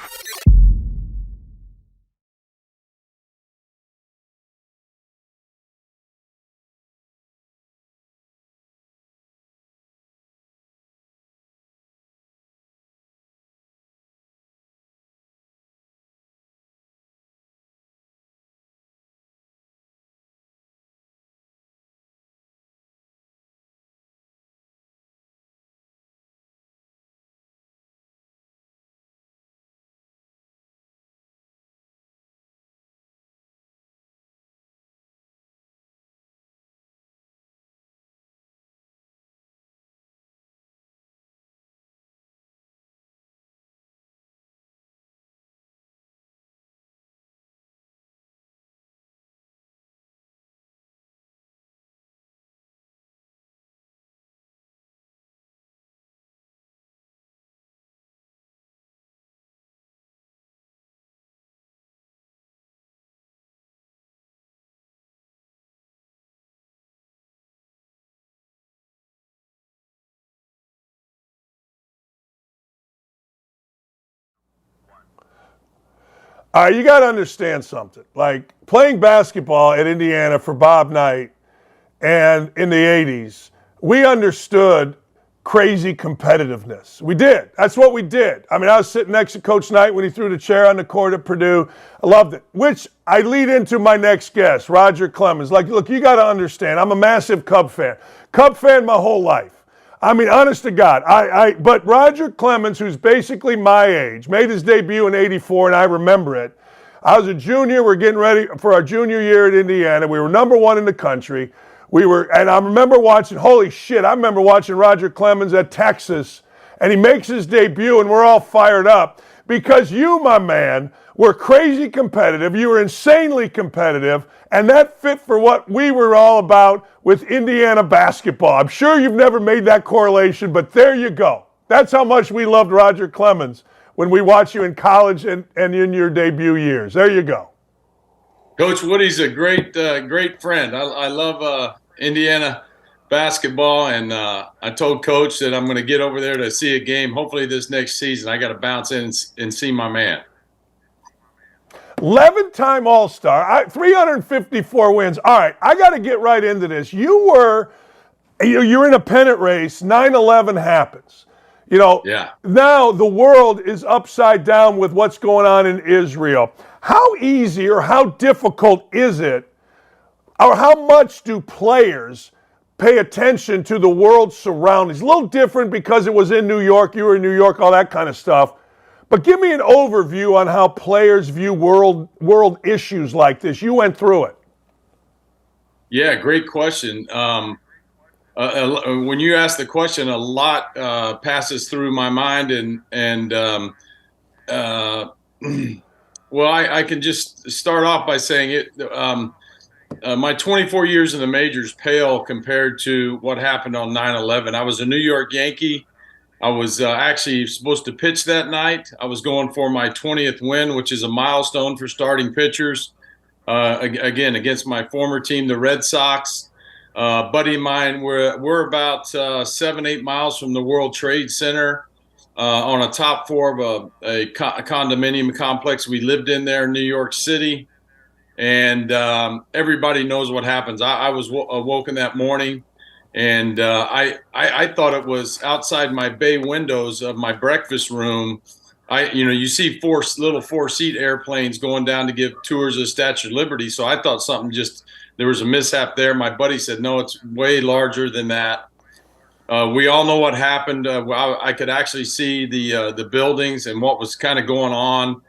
Speaker 1: All right, you got to understand something. Like playing basketball at Indiana for Bob Knight and in the 80s, we understood crazy competitiveness. We did. That's what we did. I mean, I was sitting next to Coach Knight when he threw the chair on the court at Purdue. I loved it, which I lead into my next guest, Roger Clemens. Like, look, you got to understand, I'm a massive Cub fan. Cub fan my whole life. I mean, honest to God, but Roger Clemens, who's basically my age, made his debut in '84, and I remember it. I was a junior. We're getting ready for our junior year at Indiana. We were #1 in the country. And I remember watching, holy shit, I remember watching Roger Clemens at Texas, and he makes his debut, and we're all fired up because you, my man, were crazy competitive. You were insanely competitive, and that fit for what we were all about with Indiana basketball. I'm sure you've never made that correlation, but there you go. That's how much we loved Roger Clemens when we watched you in college and in your debut years. There you go.
Speaker 5: Coach Woody's a great friend. I love Indiana basketball, and I told Coach that I'm going to get over there to see a game. Hopefully this next season. I got to bounce in and see my man.
Speaker 1: 11-time All-Star, 354 wins. All right, I got to get right into this. You're in a pennant race. 9/11 happens.
Speaker 5: Yeah.
Speaker 1: Now the world is upside down with what's going on in Israel. How easy or how difficult is it, or how much do players pay attention to the world's surroundings? A little different because it was in New York, you were in New York, all that kind of stuff. But give me an overview on how players view world issues like this. You went through it.
Speaker 5: Yeah, great question. when you ask the question, a lot passes through my mind, well, I can just start off by saying it. My 24 years in the majors pale compared to what happened on 9/11. I was a New York Yankee. I was actually supposed to pitch that night. I was going for my 20th win, which is a milestone for starting pitchers. Again, against my former team, the Red Sox. Buddy of mine, we're about 7-8 miles from the World Trade Center on a top floor of a condominium complex we lived in there in New York City. And everybody knows what happens. I was awoken that morning, and I thought it was outside my bay windows of my breakfast room. You see little 4-seat airplanes going down to give tours of the Statue of Liberty. So I thought there was a mishap there. My buddy said, no, it's way larger than that. We all know what happened. I could actually see the buildings and what was kind of going on.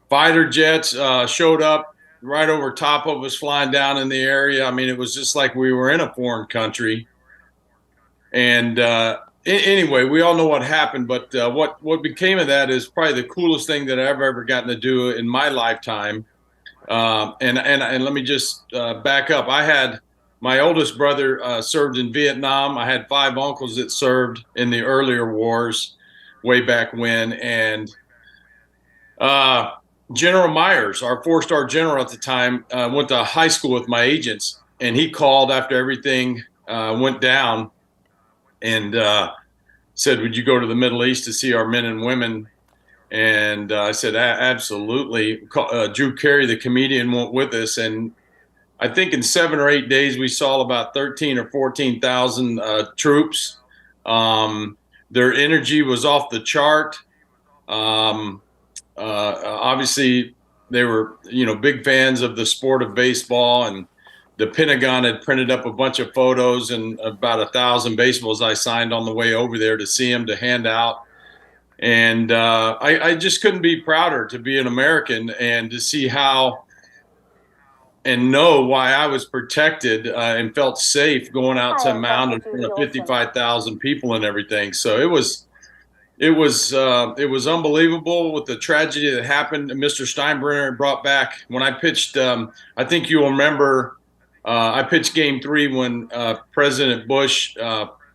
Speaker 5: Fighter jets showed up right over top of us, flying down in the area. I mean, it was just like we were in a foreign country. And anyway, we all know what happened, but what became of that is probably the coolest thing that I've ever gotten to do in my lifetime. And let me just back up. I had my oldest brother served in Vietnam. I had 5 uncles that served in the earlier wars way back when. And General Myers, our 4-star general at the time, went to high school with my agents, and he called after everything went down and said, would you go to the Middle East to see our men and women? And I said, absolutely. Drew Carey, the comedian, went with us. And I think in 7 or 8 days, we saw about 13 or 14,000 troops. Their energy was off the chart. Obviously, they were, big fans of the sport of baseball, and the Pentagon had printed up a bunch of photos and about 1,000 baseballs I signed on the way over there to see them, to hand out. And I just couldn't be prouder to be an American and to see how and know why I was protected and felt safe going out to a mound in front of 55,000 people and everything. So it was unbelievable with the tragedy that happened. Mr. Steinbrenner brought back when I pitched. I think you'll remember I pitched Game 3 when President Bush,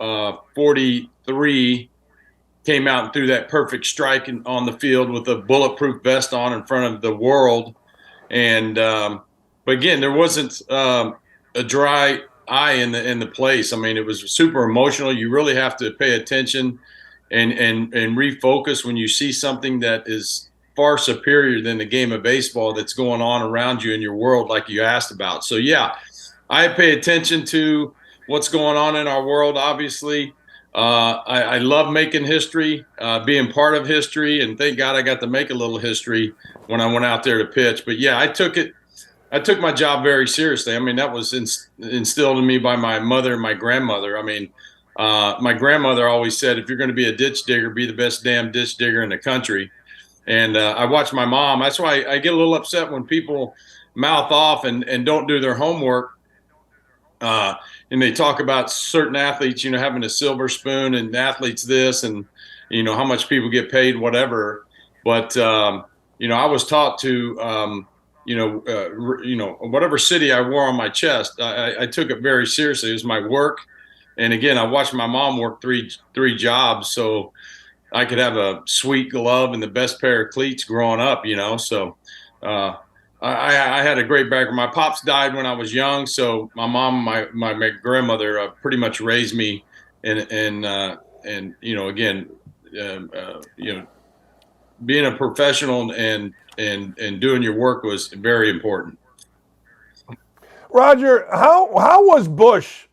Speaker 5: 43, came out and threw that perfect strike on the field with a bulletproof vest on in front of the world. And but again, there wasn't a dry eye in the place. I mean, it was super emotional. You really have to pay attention and refocus when you see something that is far superior than the game of baseball that's going on around you in your world, like you asked about. So yeah, I pay attention to what's going on in our world. Obviously, I love making history, being part of history, and thank God I got to make a little history when I went out there to pitch. But yeah, I took my job very seriously. I mean, that was instilled in me by my mother and my grandmother. I mean, my grandmother always said, if you're going to be a ditch digger, be the best damn ditch digger in the country. And I watched my mom. That's why I get a little upset when people mouth off and don't do their homework. And they talk about certain athletes, having a silver spoon, and athletes this, and, how much people get paid, whatever. But, I was taught to, whatever city I wore on my chest, I took it very seriously. It was my work. And again, I watched my mom work three jobs so I could have a sweet glove and the best pair of cleats growing up, So I had a great background. My pops died when I was young, so my mom, my grandmother, pretty much raised me, and being a professional and doing your work was very important.
Speaker 1: Roger, how was Bush?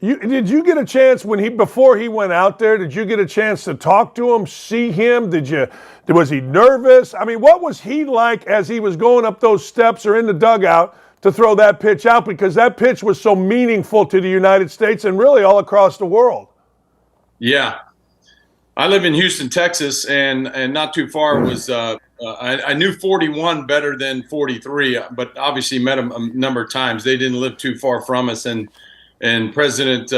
Speaker 1: Did you get a chance before he went out there? Did you get a chance to talk to him, see him? Was he nervous? I mean, what was he like as he was going up those steps or in the dugout to throw that pitch out? Because that pitch was so meaningful to the United States and really all across the world.
Speaker 5: Yeah, I live in Houston, Texas, and not too far was. I knew 41 better than 43, but obviously met him a number of times. They didn't live too far from us, and and President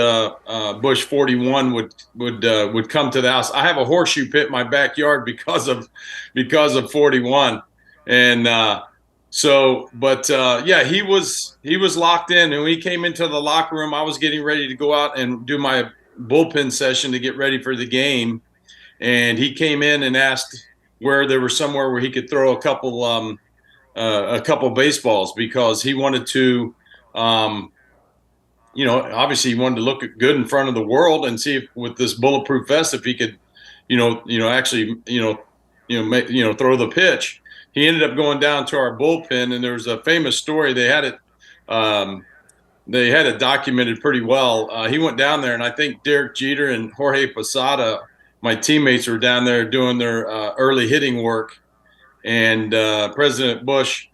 Speaker 5: Bush 41 would come to the house. I have a horseshoe pit in my backyard because of 41, and yeah, he was locked in. And when he came into the locker room, I was getting ready to go out and do my bullpen session to get ready for the game, and he came in and asked where there was somewhere where he could throw a couple baseballs, because he wanted to. Obviously he wanted to look good in front of the world and see if with this bulletproof vest, if he could, actually, throw the pitch. He ended up going down to our bullpen, and there was a famous story. They had it documented pretty well. He went down there, and I think Derek Jeter and Jorge Posada, my teammates, were down there doing their early hitting work. And President Bush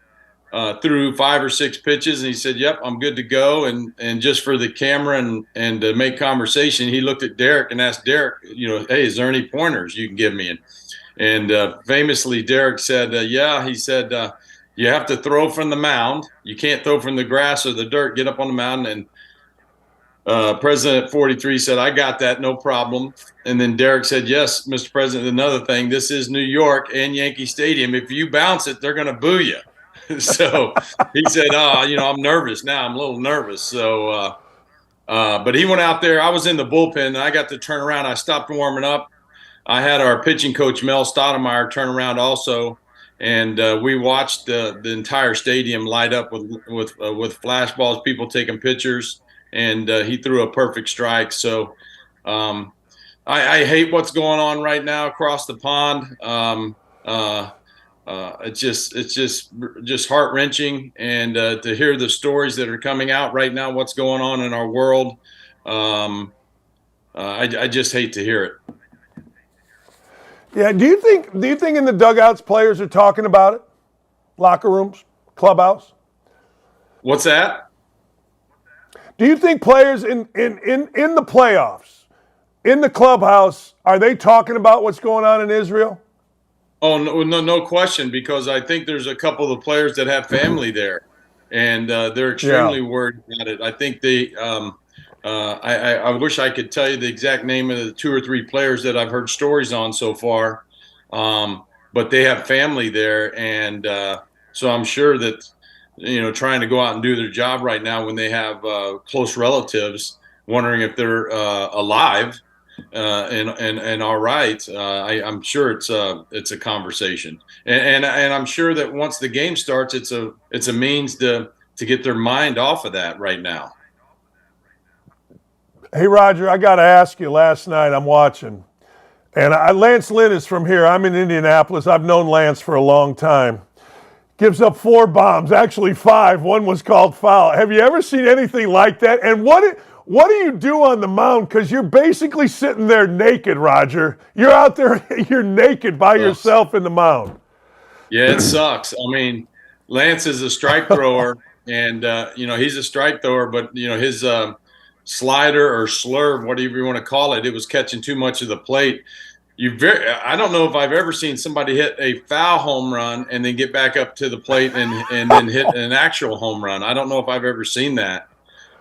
Speaker 5: threw 5 or 6 pitches, and he said, "Yep, I'm good to go." And just for the camera and to make conversation, he looked at Derek and asked Derek, "Hey, is there any pointers you can give me?" And famously, Derek said, "Yeah." He said, "You have to throw from the mound. You can't throw from the grass or the dirt. Get up on the mound." And President 43 said, "I got that, no problem." And then Derek said, "Yes, Mr. President, another thing, this is New York and Yankee Stadium. If you bounce it, they're going to boo you." So he said, "I'm nervous now. I'm a little nervous." So, but he went out there. I was in the bullpen, and I got to turn around. I stopped warming up. I had our pitching coach, Mel Stoudemire, turn around also. And we watched the entire stadium light up with flashballs, people taking pictures. And he threw a perfect strike. So I hate what's going on right now across the pond. It's just heart-wrenching, and to hear the stories that are coming out right now, what's going on in our world, I just hate to hear it.
Speaker 1: Yeah, do you think in the dugouts players are talking about it? Locker rooms, clubhouse?
Speaker 5: What's that?
Speaker 1: Do you think players in the playoffs, in the clubhouse, are they talking about what's going on in Israel?
Speaker 5: Oh, no question, because I think there's a couple of the players that have family there, and they're extremely worried about it. I think I wish I could tell you the exact name of the 2 or 3 players that I've heard stories on so far, but they have family there, and so I'm sure that, trying to go out and do their job right now when they have close relatives, wondering if they're alive. And all right, I'm sure it's a conversation, and I'm sure that once the game starts, it's a means to get their mind off of that right now.
Speaker 1: Hey Roger, I got to ask you. Last night I'm watching, and Lance Lynn is from here. I'm in Indianapolis. I've known Lance for a long time. Gives up 4 bombs, actually 5. One was called foul. Have you ever seen anything like that? And what do you do on the mound? Because you're basically sitting there naked, Roger. You're out there, you're naked by yourself in the mound.
Speaker 5: Yeah, it sucks. I mean, Lance is a strike thrower, and he's a strike thrower, but his slider or slurve, whatever you want to call it, it was catching too much of the plate. I don't know if I've ever seen somebody hit a foul home run and then get back up to the plate and then hit an actual home run. I don't know if I've ever seen that.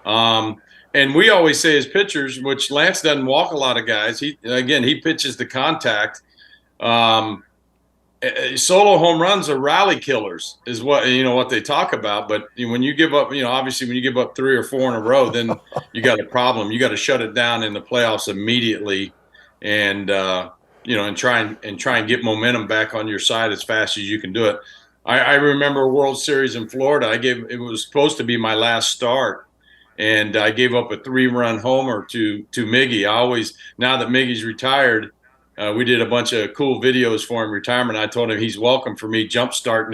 Speaker 5: And we always say as pitchers, which Lance doesn't walk a lot of guys. He pitches the contact. Solo home runs are rally killers, is what they talk about. But when you give up, obviously when you give up 3 or 4 in a row, then you got a problem. You got to shut it down in the playoffs immediately, and try and get momentum back on your side as fast as you can do it. I remember a World Series in Florida. It was supposed to be my last start, and I gave up a 3-run homer to Miggy. Now that Miggy's retired, we did a bunch of cool videos for him retirement. I told him he's welcome for me jumpstarting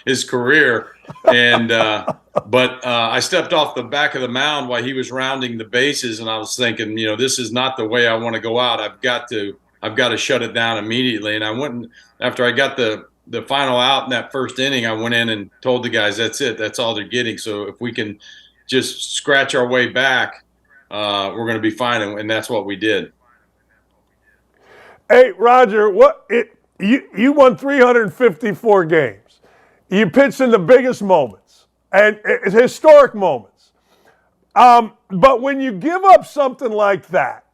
Speaker 5: his career. And but I stepped off the back of the mound while he was rounding the bases, and I was thinking, this is not the way I want to go out. I've got to shut it down immediately. And I went, after I got the final out in that first inning, I went in and told the guys, that's it. That's all they're getting. So if we can just scratch our way back, we're going to be fine. And that's what we did.
Speaker 1: Hey, Roger, you won 354 games. You pitched in the biggest moments and historic moments. But when you give up something like that,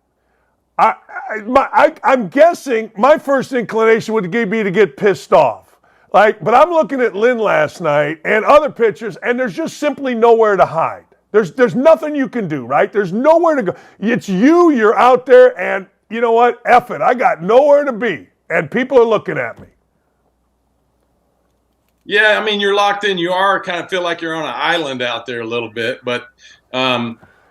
Speaker 1: I'm guessing my first inclination would be to get pissed off. But I'm looking at Lynn last night and other pitchers, and there's just simply nowhere to hide. There's nothing you can do, right? There's nowhere to go. It's you're out there, and you know what? F it. I got nowhere to be, and people are looking at me.
Speaker 5: Yeah, I mean, you're locked in. You are kind of feel like you're on an island out there a little bit, but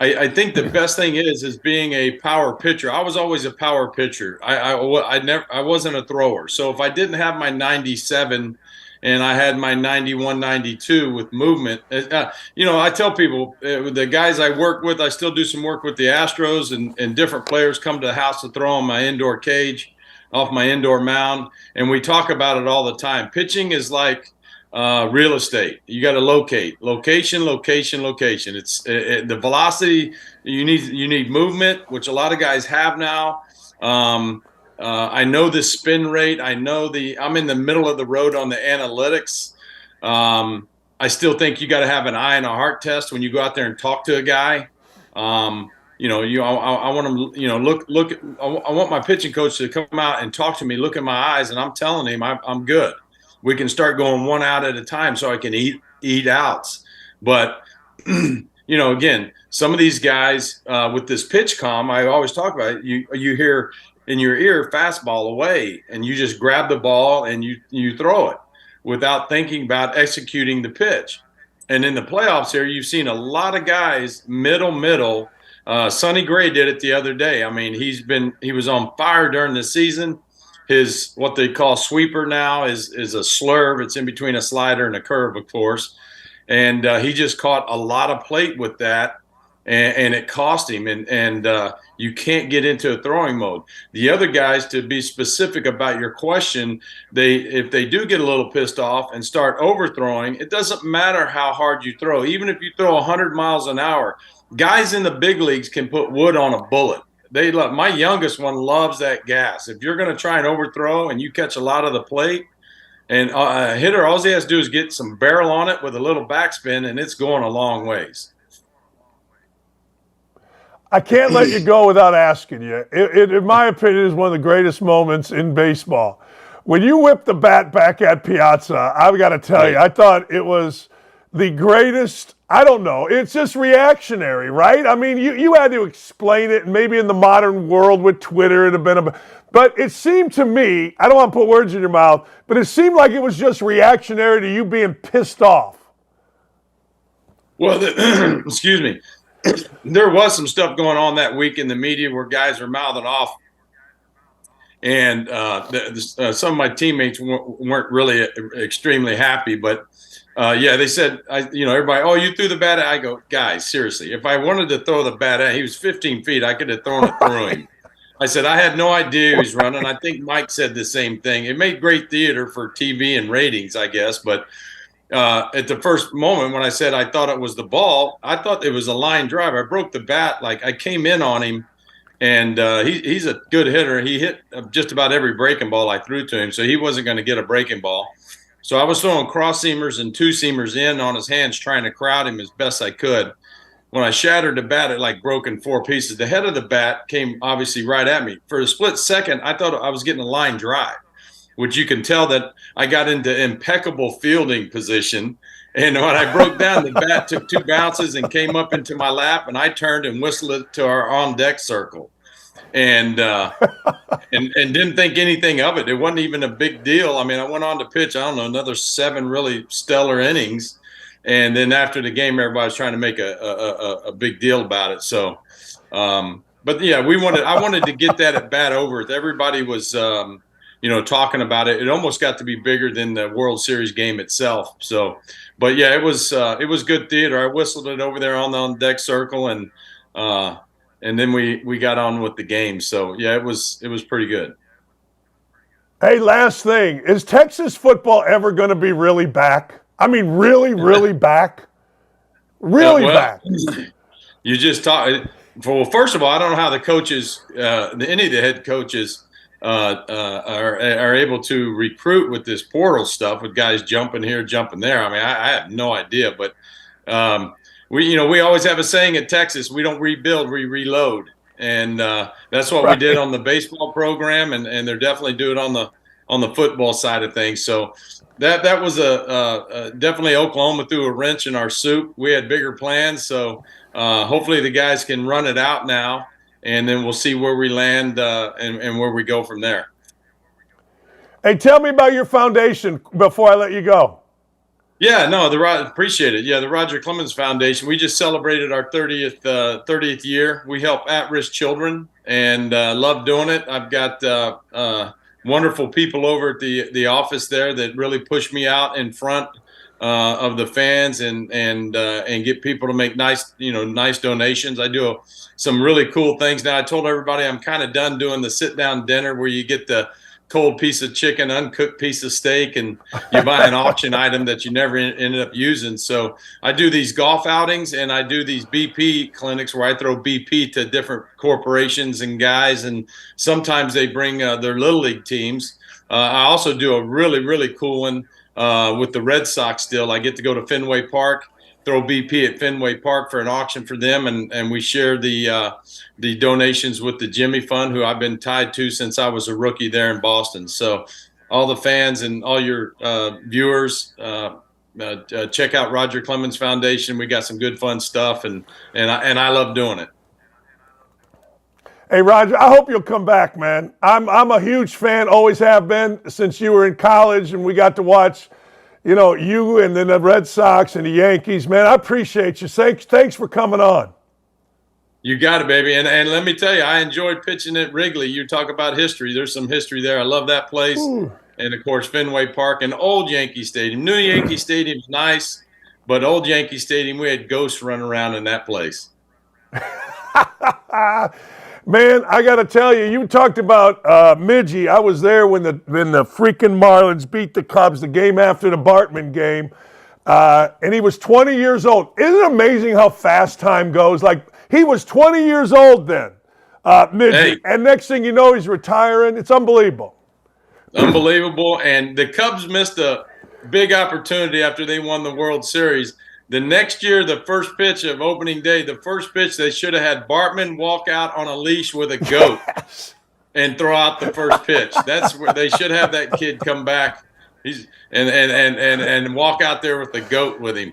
Speaker 5: I think the best thing is being a power pitcher. I was always a power pitcher. I wasn't a thrower. So if I didn't have my 97 and I had my 91, 92 with movement, I tell people, the guys I work with, I still do some work with the Astros, and different players come to the house to throw on my indoor cage, off my indoor mound, and we talk about it all the time. Pitching is like real estate. You got to location. It's the velocity. You need movement, which a lot of guys have now. I know the spin rate. I'm in the middle of the road on the analytics. I still think you got to have an eye and a heart test when you go out there and talk to a guy. I want them, I want my pitching coach to come out and talk to me, look in my eyes, and I'm telling him I'm good. We can start going one out at a time so I can eat outs. But, again, some of these guys with this pitch calm, I always talk about it, you hear in your ear fastball away, and you just grab the ball and you throw it without thinking about executing the pitch. And in the playoffs here, you've seen a lot of guys middle. Sonny Gray did it the other day. I mean, he was on fire during the season. His what they call sweeper now is a slurve. It's in between a slider and a curve, of course. And he just caught a lot of plate with that, and it cost him. And you can't get into a throwing mode. The other guys, to be specific about your question, if they do get a little pissed off and start overthrowing, it doesn't matter how hard you throw. Even if you throw 100 miles an hour, guys in the big leagues can put wood on a bullet. My youngest one loves that gas. If you're going to try and overthrow and you catch a lot of the plate, and a hitter, all he has to do is get some barrel on it with a little backspin, and it's going a long ways.
Speaker 1: I can't let you go without asking you. It, in my opinion, is one of the greatest moments in baseball. When you whipped the bat back at Piazza, I've got to tell you, I thought it was the greatest. I don't know. It's just reactionary, right? I mean, you had to explain it, and maybe in the modern world with Twitter it'd have been but it seemed to me, I don't want to put words in your mouth, but it seemed like it was just reactionary to you being pissed off.
Speaker 5: Well, excuse me. There was some stuff going on that week in the media where guys were mouthing off, and some of my teammates weren't really extremely happy, but they said, everybody, oh, you threw the bat at. I go, guys, seriously, if I wanted to throw the bat at, he was 15 feet, I could have thrown it through him. I said, I had no idea he was running. I think Mike said the same thing. It made great theater for TV and ratings, I guess. But at the first moment when I said I thought it was the ball, I thought it was a line drive. I broke the bat. I came in on him, and he's a good hitter. He hit just about every breaking ball I threw to him, so he wasn't going to get a breaking ball. So I was throwing cross-seamers and two-seamers in on his hands, trying to crowd him as best I could. When I shattered the bat, it broke in 4 pieces. The head of the bat came obviously right at me. For a split second, I thought I was getting a line drive, which you can tell that I got into impeccable fielding position. And when I broke down, the bat took 2 bounces and came up into my lap, and I turned and whistled it to our on-deck circle. And didn't think anything of it. It wasn't even a big deal. I mean, I went on to pitch, another 7 really stellar innings. And then after the game, everybody was trying to make a big deal about it. So, but yeah, I wanted to get that at bat over. Everybody was, talking about it. It almost got to be bigger than the World Series game itself. So, but yeah, it was good theater. I whistled it over there on the deck circle, and then we got on with the game. So yeah, it was pretty good.
Speaker 1: Hey, last thing, is Texas football ever going to be really back? I mean, really back? Really back?
Speaker 5: You just talk. Well, first of all, I don't know how the coaches, any of the head coaches, are able to recruit with this portal stuff with guys jumping here, jumping there. I mean, I have no idea, but we always have a saying at Texas: we don't rebuild, we reload, and that's what we did on the baseball program, and they're definitely doing it on the football side of things. So that was definitely Oklahoma threw a wrench in our soup. We had bigger plans, so hopefully the guys can run it out now, and then we'll see where we land and where we go from there.
Speaker 1: Hey, tell me about your foundation before I let you go.
Speaker 5: Yeah, no, appreciate it. Yeah, the Roger Clemens Foundation. We just celebrated our 30th year. We help at-risk children, and love doing it. I've got wonderful people over at the office there that really push me out in front of the fans and get people to make nice donations. I do some really cool things now. I told everybody I'm kind of done doing the sit-down dinner where you get the cold piece of chicken, uncooked piece of steak, and you buy an auction item that you never ended up using. So I do these golf outings, and I do these BP clinics where I throw BP to different corporations and guys, and sometimes they bring their little league teams. I also do a really, really cool one with the Red Sox still. I get to go to Fenway Park, throw BP at Fenway Park for an auction for them, and we share the donations with the Jimmy Fund, who I've been tied to since I was a rookie there in Boston. So all the fans and all your viewers, check out Roger Clemens Foundation. We got some good fun stuff, and I love doing it.
Speaker 1: Hey, Roger, I hope you'll come back, man. I'm a huge fan, always have been since you were in college, and we got to watch you and then the Red Sox and the Yankees, man. I appreciate you. Thanks for coming on.
Speaker 5: You got it, baby. And let me tell you, I enjoyed pitching at Wrigley. You talk about history. There's some history there. I love that place. Ooh. And, of course, Fenway Park and old Yankee Stadium. New Yankee Stadium's nice, but old Yankee Stadium, we had ghosts running around in that place.
Speaker 1: Man, I got to tell you, you talked about Midgie. I was there when the freaking Marlins beat the Cubs the game after the Bartman game, and he was 20 years old. Isn't it amazing how fast time goes? Like, he was 20 years old then, Midgie, hey. And next thing you know, he's retiring. It's unbelievable.
Speaker 5: Unbelievable, and the Cubs missed a big opportunity after they won the World Series. The next year, the first pitch of opening day, the first pitch, they should have had Bartman walk out on a leash with a goat and throw out the first pitch. That's where they should have that kid come back and walk out there with the goat with him.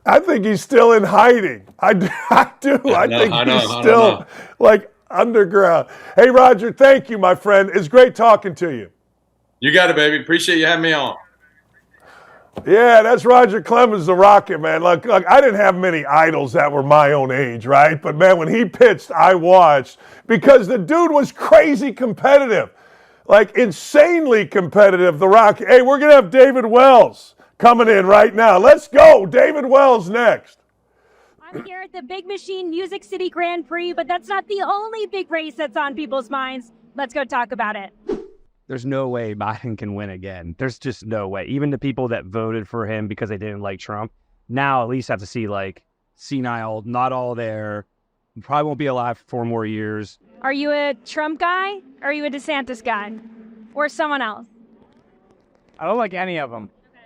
Speaker 1: I think he's still in hiding. I do. I think he's still like underground. Hey, Roger, thank you, my friend. It's great talking to you.
Speaker 5: You got it, baby. Appreciate you having me on.
Speaker 1: Yeah, that's Roger Clemens, the Rocket, man. Look, I didn't have many idols that were my own age, right? But, man, when he pitched, I watched because the dude was crazy competitive, like insanely competitive, the Rocket. Hey, we're going to have David Wells coming in right now. Let's go. David Wells next.
Speaker 6: I'm here at the Big Machine Music City Grand Prix, but that's not the only big race that's on people's minds. Let's go talk about it.
Speaker 7: There's no way Biden can win again. There's just no way. Even the people that voted for him because they didn't like Trump, now at least have to see, like, senile, not all there. Probably won't be alive for 4 more years.
Speaker 6: Are you a Trump guy? Or are you a DeSantis guy? Or someone else?
Speaker 8: I don't like any of them.
Speaker 6: Okay.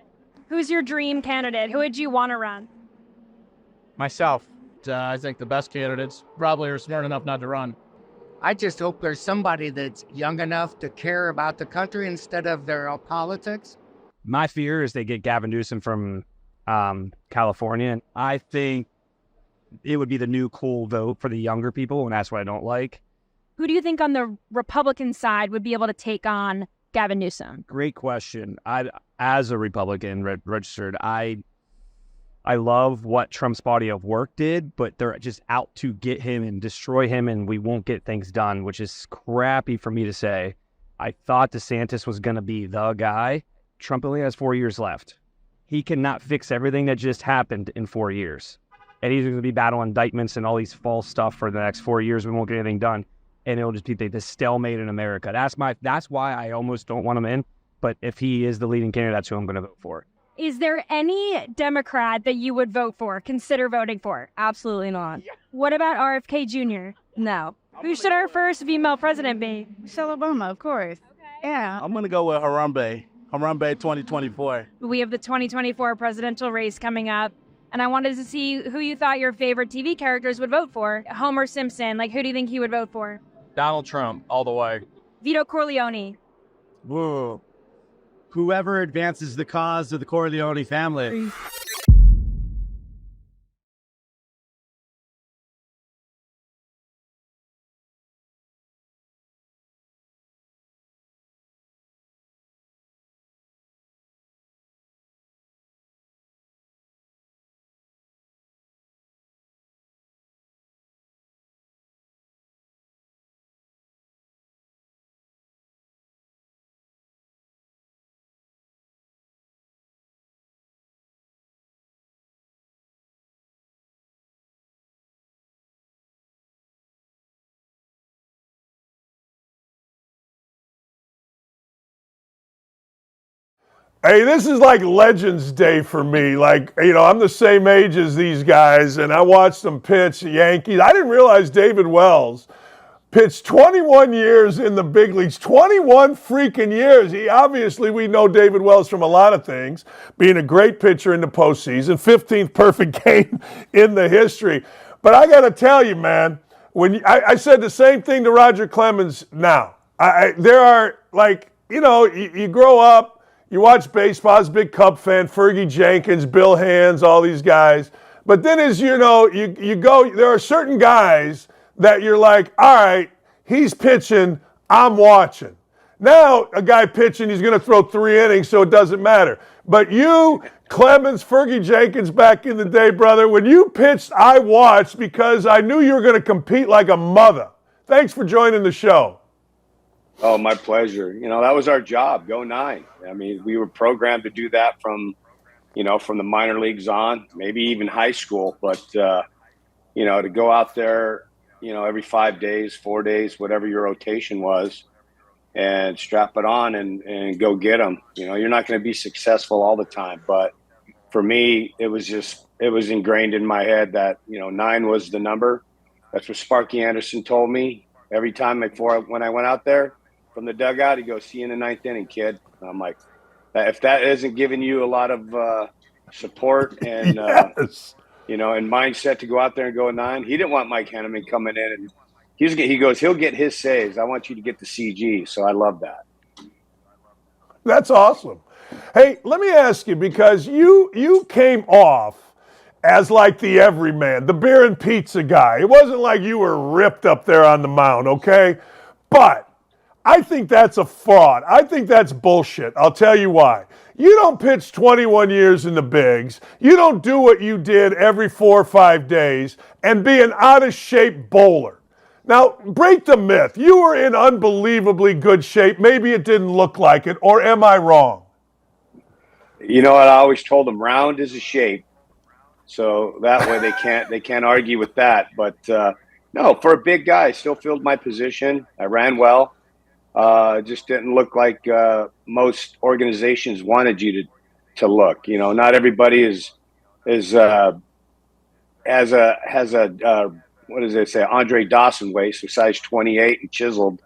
Speaker 6: Who's your dream candidate? Who would you want to run?
Speaker 8: Myself. I think the best candidates probably are smart enough not to run.
Speaker 9: I just hope there's somebody that's young enough to care about the country instead of their politics.
Speaker 7: My fear is they get Gavin Newsom from California. And I think it would be the new cool vote for the younger people, and that's what I don't like.
Speaker 6: Who do you think on the Republican side would be able to take on Gavin Newsom?
Speaker 7: Great question. As a Republican registered, I love what Trump's body of work did, but they're just out to get him and destroy him, and we won't get things done, which is crappy for me to say. I thought DeSantis was going to be the guy. Trump only has 4 years left. He cannot fix everything that just happened in 4 years. And he's going to be battling indictments and all these false stuff for the next 4 years. We won't get anything done. And it'll just be the stalemate in America. That's why I almost don't want him in. But if he is the leading candidate, that's who I'm going to vote for.
Speaker 6: Is there any Democrat that you would vote for, consider voting for?
Speaker 10: Absolutely not.
Speaker 6: What about RFK Jr.?
Speaker 10: No.
Speaker 6: Who should our first female president be?
Speaker 10: Michelle Obama, of course.
Speaker 6: Okay.
Speaker 10: Yeah.
Speaker 8: I'm going to go with Harambe 2024.
Speaker 6: We have the 2024 presidential race coming up. And I wanted to see who you thought your favorite TV characters would vote for. Homer Simpson, like who do you think he would vote for?
Speaker 8: Donald Trump, all the way.
Speaker 6: Vito Corleone.
Speaker 11: Whoa. Whoever advances the cause of the Corleone family.
Speaker 1: Hey, this is like Legends Day for me. Like, you know, I'm the same age as these guys, and I watched them pitch the Yankees. I didn't realize David Wells pitched 21 years in the big leagues. 21 freaking years. We know David Wells from a lot of things, being a great pitcher in the postseason, 15th perfect game in the history. But I got to tell you, man, when I said the same thing to Roger Clemens now. There are, like, you know, you grow up, you watch baseball, I was a big Cub fan, Fergie Jenkins, Bill Hands, all these guys. But then as you know, you go, there are certain guys that you're like, all right, he's pitching, I'm watching. Now a guy pitching, he's going to throw 3 innings, so it doesn't matter. But you, Clemens, Fergie Jenkins back in the day, brother, when you pitched, I watched because I knew you were going to compete like a mother. Thanks for joining the show.
Speaker 12: Oh, my pleasure. You know, that was our job, Go 9. I mean, we were programmed to do that from the minor leagues on, maybe even high school. But, you know, to go out there, you know, every 5 days, 4 days, whatever your rotation was, and strap it on and go get them. You know, you're not going to be successful all the time. But for me, it was ingrained in my head that, you know, 9 was the number. That's what Sparky Anderson told me every time when I went out there. From the dugout, he goes, "See you in the 9th inning, kid." And I'm like, if that isn't giving you a lot of support and
Speaker 1: yes.
Speaker 12: You know, and mindset to go out there and go 9, he didn't want Mike Henneman coming in and he goes, he'll get his saves. I want you to get the CG. So I love that.
Speaker 1: That's awesome. Hey, let me ask you, because you came off as like the everyman, the beer and pizza guy. It wasn't like you were ripped up there on the mound, okay? But I think that's a fraud. I think that's bullshit. I'll tell you why. You don't pitch 21 years in the bigs. You don't do what you did every 4 or 5 days and be an out-of-shape bowler. Now, break the myth. You were in unbelievably good shape. Maybe it didn't look like it, or am I wrong?
Speaker 12: You know what? I always told them round is a shape. So that way they can't argue with that. But no, for a big guy, I still filled my position. I ran well. Just didn't look like most organizations wanted you to look. You know, not everybody has a what does it say, Andre Dawson weight, so size 28 and chiseled.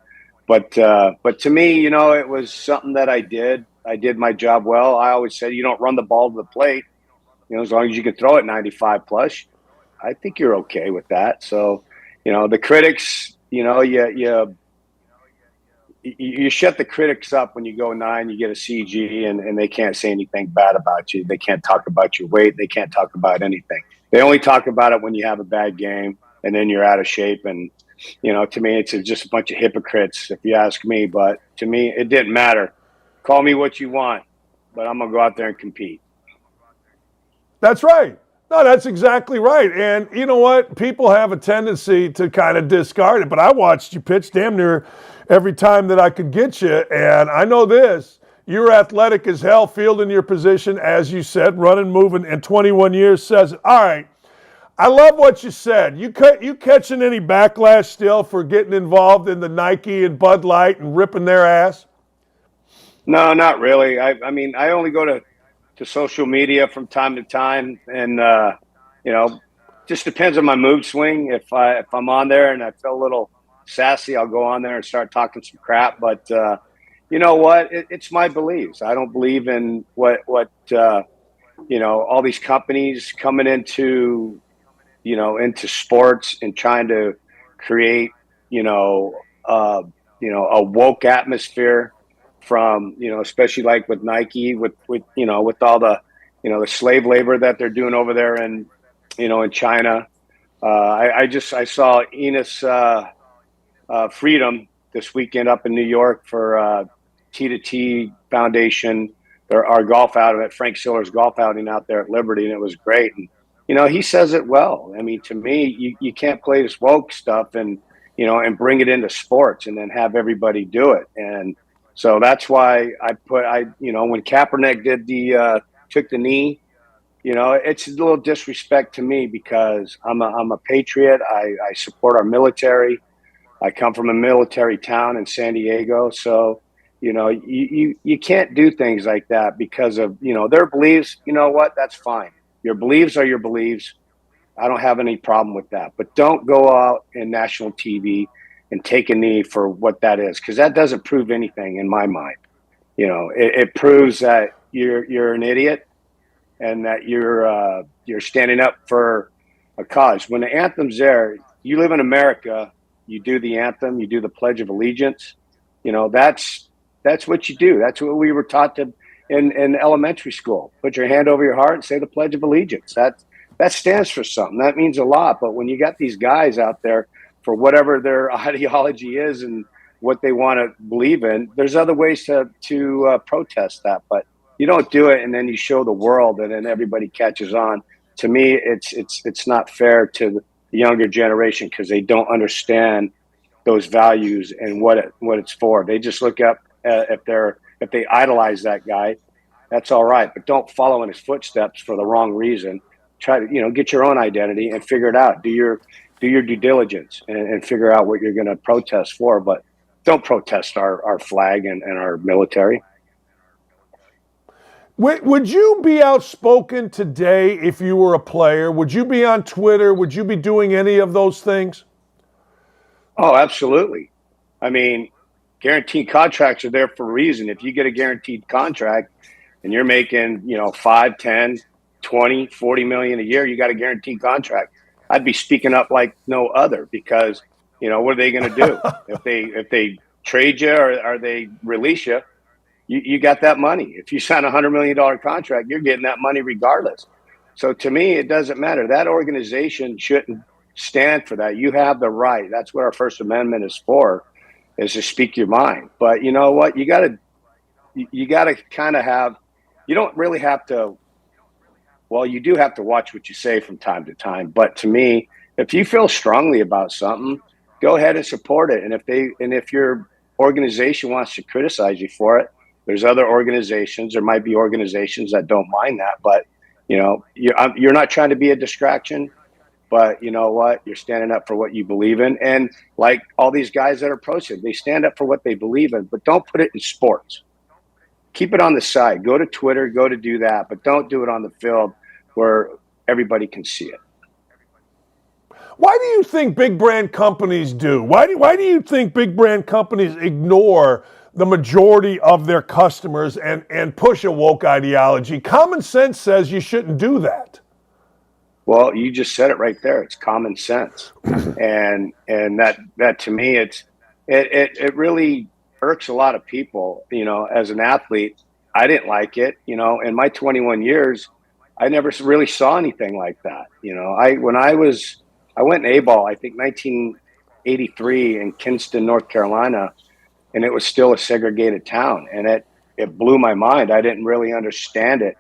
Speaker 12: But to me, you know, it was something that I did. I did my job well. I always said, you don't run the ball to the plate. You know, as long as you can throw it 95 plus, I think you're okay with that. So, you know, the critics, you know, you shut the critics up when you go 9, you get a CG, and they can't say anything bad about you. They can't talk about your weight. They can't talk about anything. They only talk about it when you have a bad game and then you're out of shape. And, you know, to me, it's just a bunch of hypocrites, if you ask me. But to me, it didn't matter. Call me what you want, but I'm going to go out there and compete.
Speaker 1: That's right. No, that's exactly right. And you know what? People have a tendency to kind of discard it. But I watched you pitch damn near every time that I could get you. And I know this. You're athletic as hell, fielding your position, as you said, running, moving, and 21 years says it. All right. I love what you said. You catching any backlash still for getting involved in the Nike and Bud Light and ripping their ass?
Speaker 12: No, not really. I mean, I only go to social media from time to time, and you know, just depends on my mood swing. If I'm on there and I feel a little sassy, I'll go on there and start talking some crap. But you know what? It's my beliefs. I don't believe in what all these companies coming into, into sports and trying to create, a woke atmosphere from, especially like with Nike, with all the, the slave labor that they're doing over there in, in China. I saw Enos Freedom this weekend up in New York for T2T Foundation, our golf outing at Frank Siller's golf outing out there at Liberty, and it was great. And he says it well. I mean, to me, you can't play this woke stuff and and bring it into sports and then have everybody do it. And so that's why when Kaepernick took the knee, it's a little disrespect to me because I'm a patriot. I support our military. I come from a military town in San Diego. So, you can't do things like that because of, their beliefs. You know what? That's fine. Your beliefs are your beliefs. I don't have any problem with that. But don't go out in national TV and take a knee for what that is, because that doesn't prove anything in my mind. It proves that you're an idiot and that you're standing up for a cause. When the anthem's there, you live in America, you do the anthem, you do the Pledge of Allegiance. That's what you do. That's what we were taught to in elementary school. Put your hand over your heart and say the Pledge of Allegiance. That stands for something. That means a lot. But when you got these guys out there for whatever their ideology is and what they want to believe in, there's other ways to protest that. But you don't do it and then you show the world and then everybody catches on. To me, it's not fair to the younger generation because they don't understand those values and what it's for. They just look up if they idolize that guy, that's all right. But don't follow in his footsteps for the wrong reason. Try to get your own identity and figure it out. Do your due diligence and figure out what you're going to protest for. But don't protest our flag and our military.
Speaker 1: Would you be outspoken today if you were a player? Would you be on Twitter? Would you be doing any of those things?
Speaker 12: Oh, absolutely. I mean, guaranteed contracts are there for a reason. If you get a guaranteed contract and you're making, 5, 10, 20, 40 million a year, you got a guaranteed contract. I'd be speaking up like no other because, what are they going to do? If they trade you or they release you, you got that money. If you sign a $100 million contract, you're getting that money regardless. So to me, it doesn't matter. That organization shouldn't stand for that. You have the right. That's what our First Amendment is for, is to speak your mind. But you know what? You got to kind of have, you don't really have to, well, you do have to watch what you say from time to time. But to me, if you feel strongly about something, go ahead and support it. And if your organization wants to criticize you for it, there's other organizations. There might be organizations that don't mind that. But, you're not trying to be a distraction. But you know what? You're standing up for what you believe in. And like all these guys that are pro-citizen, they stand up for what they believe in. But don't put it in sports. Keep it on the side. Go to Twitter, go to do that, but don't do it on the field where everybody can see it.
Speaker 1: Why do you think big brand companies do? Why do you think big brand companies ignore the majority of their customers and push a woke ideology? Common sense says you shouldn't do that.
Speaker 12: Well, you just said it right there. It's common sense. and that to me, it really irks a lot of people. As an athlete, I didn't like it. In my 21 years, I never really saw anything like that. I went in A-ball, I think 1983 in Kinston, North Carolina, and it was still a segregated town. And it blew my mind. I didn't really understand it.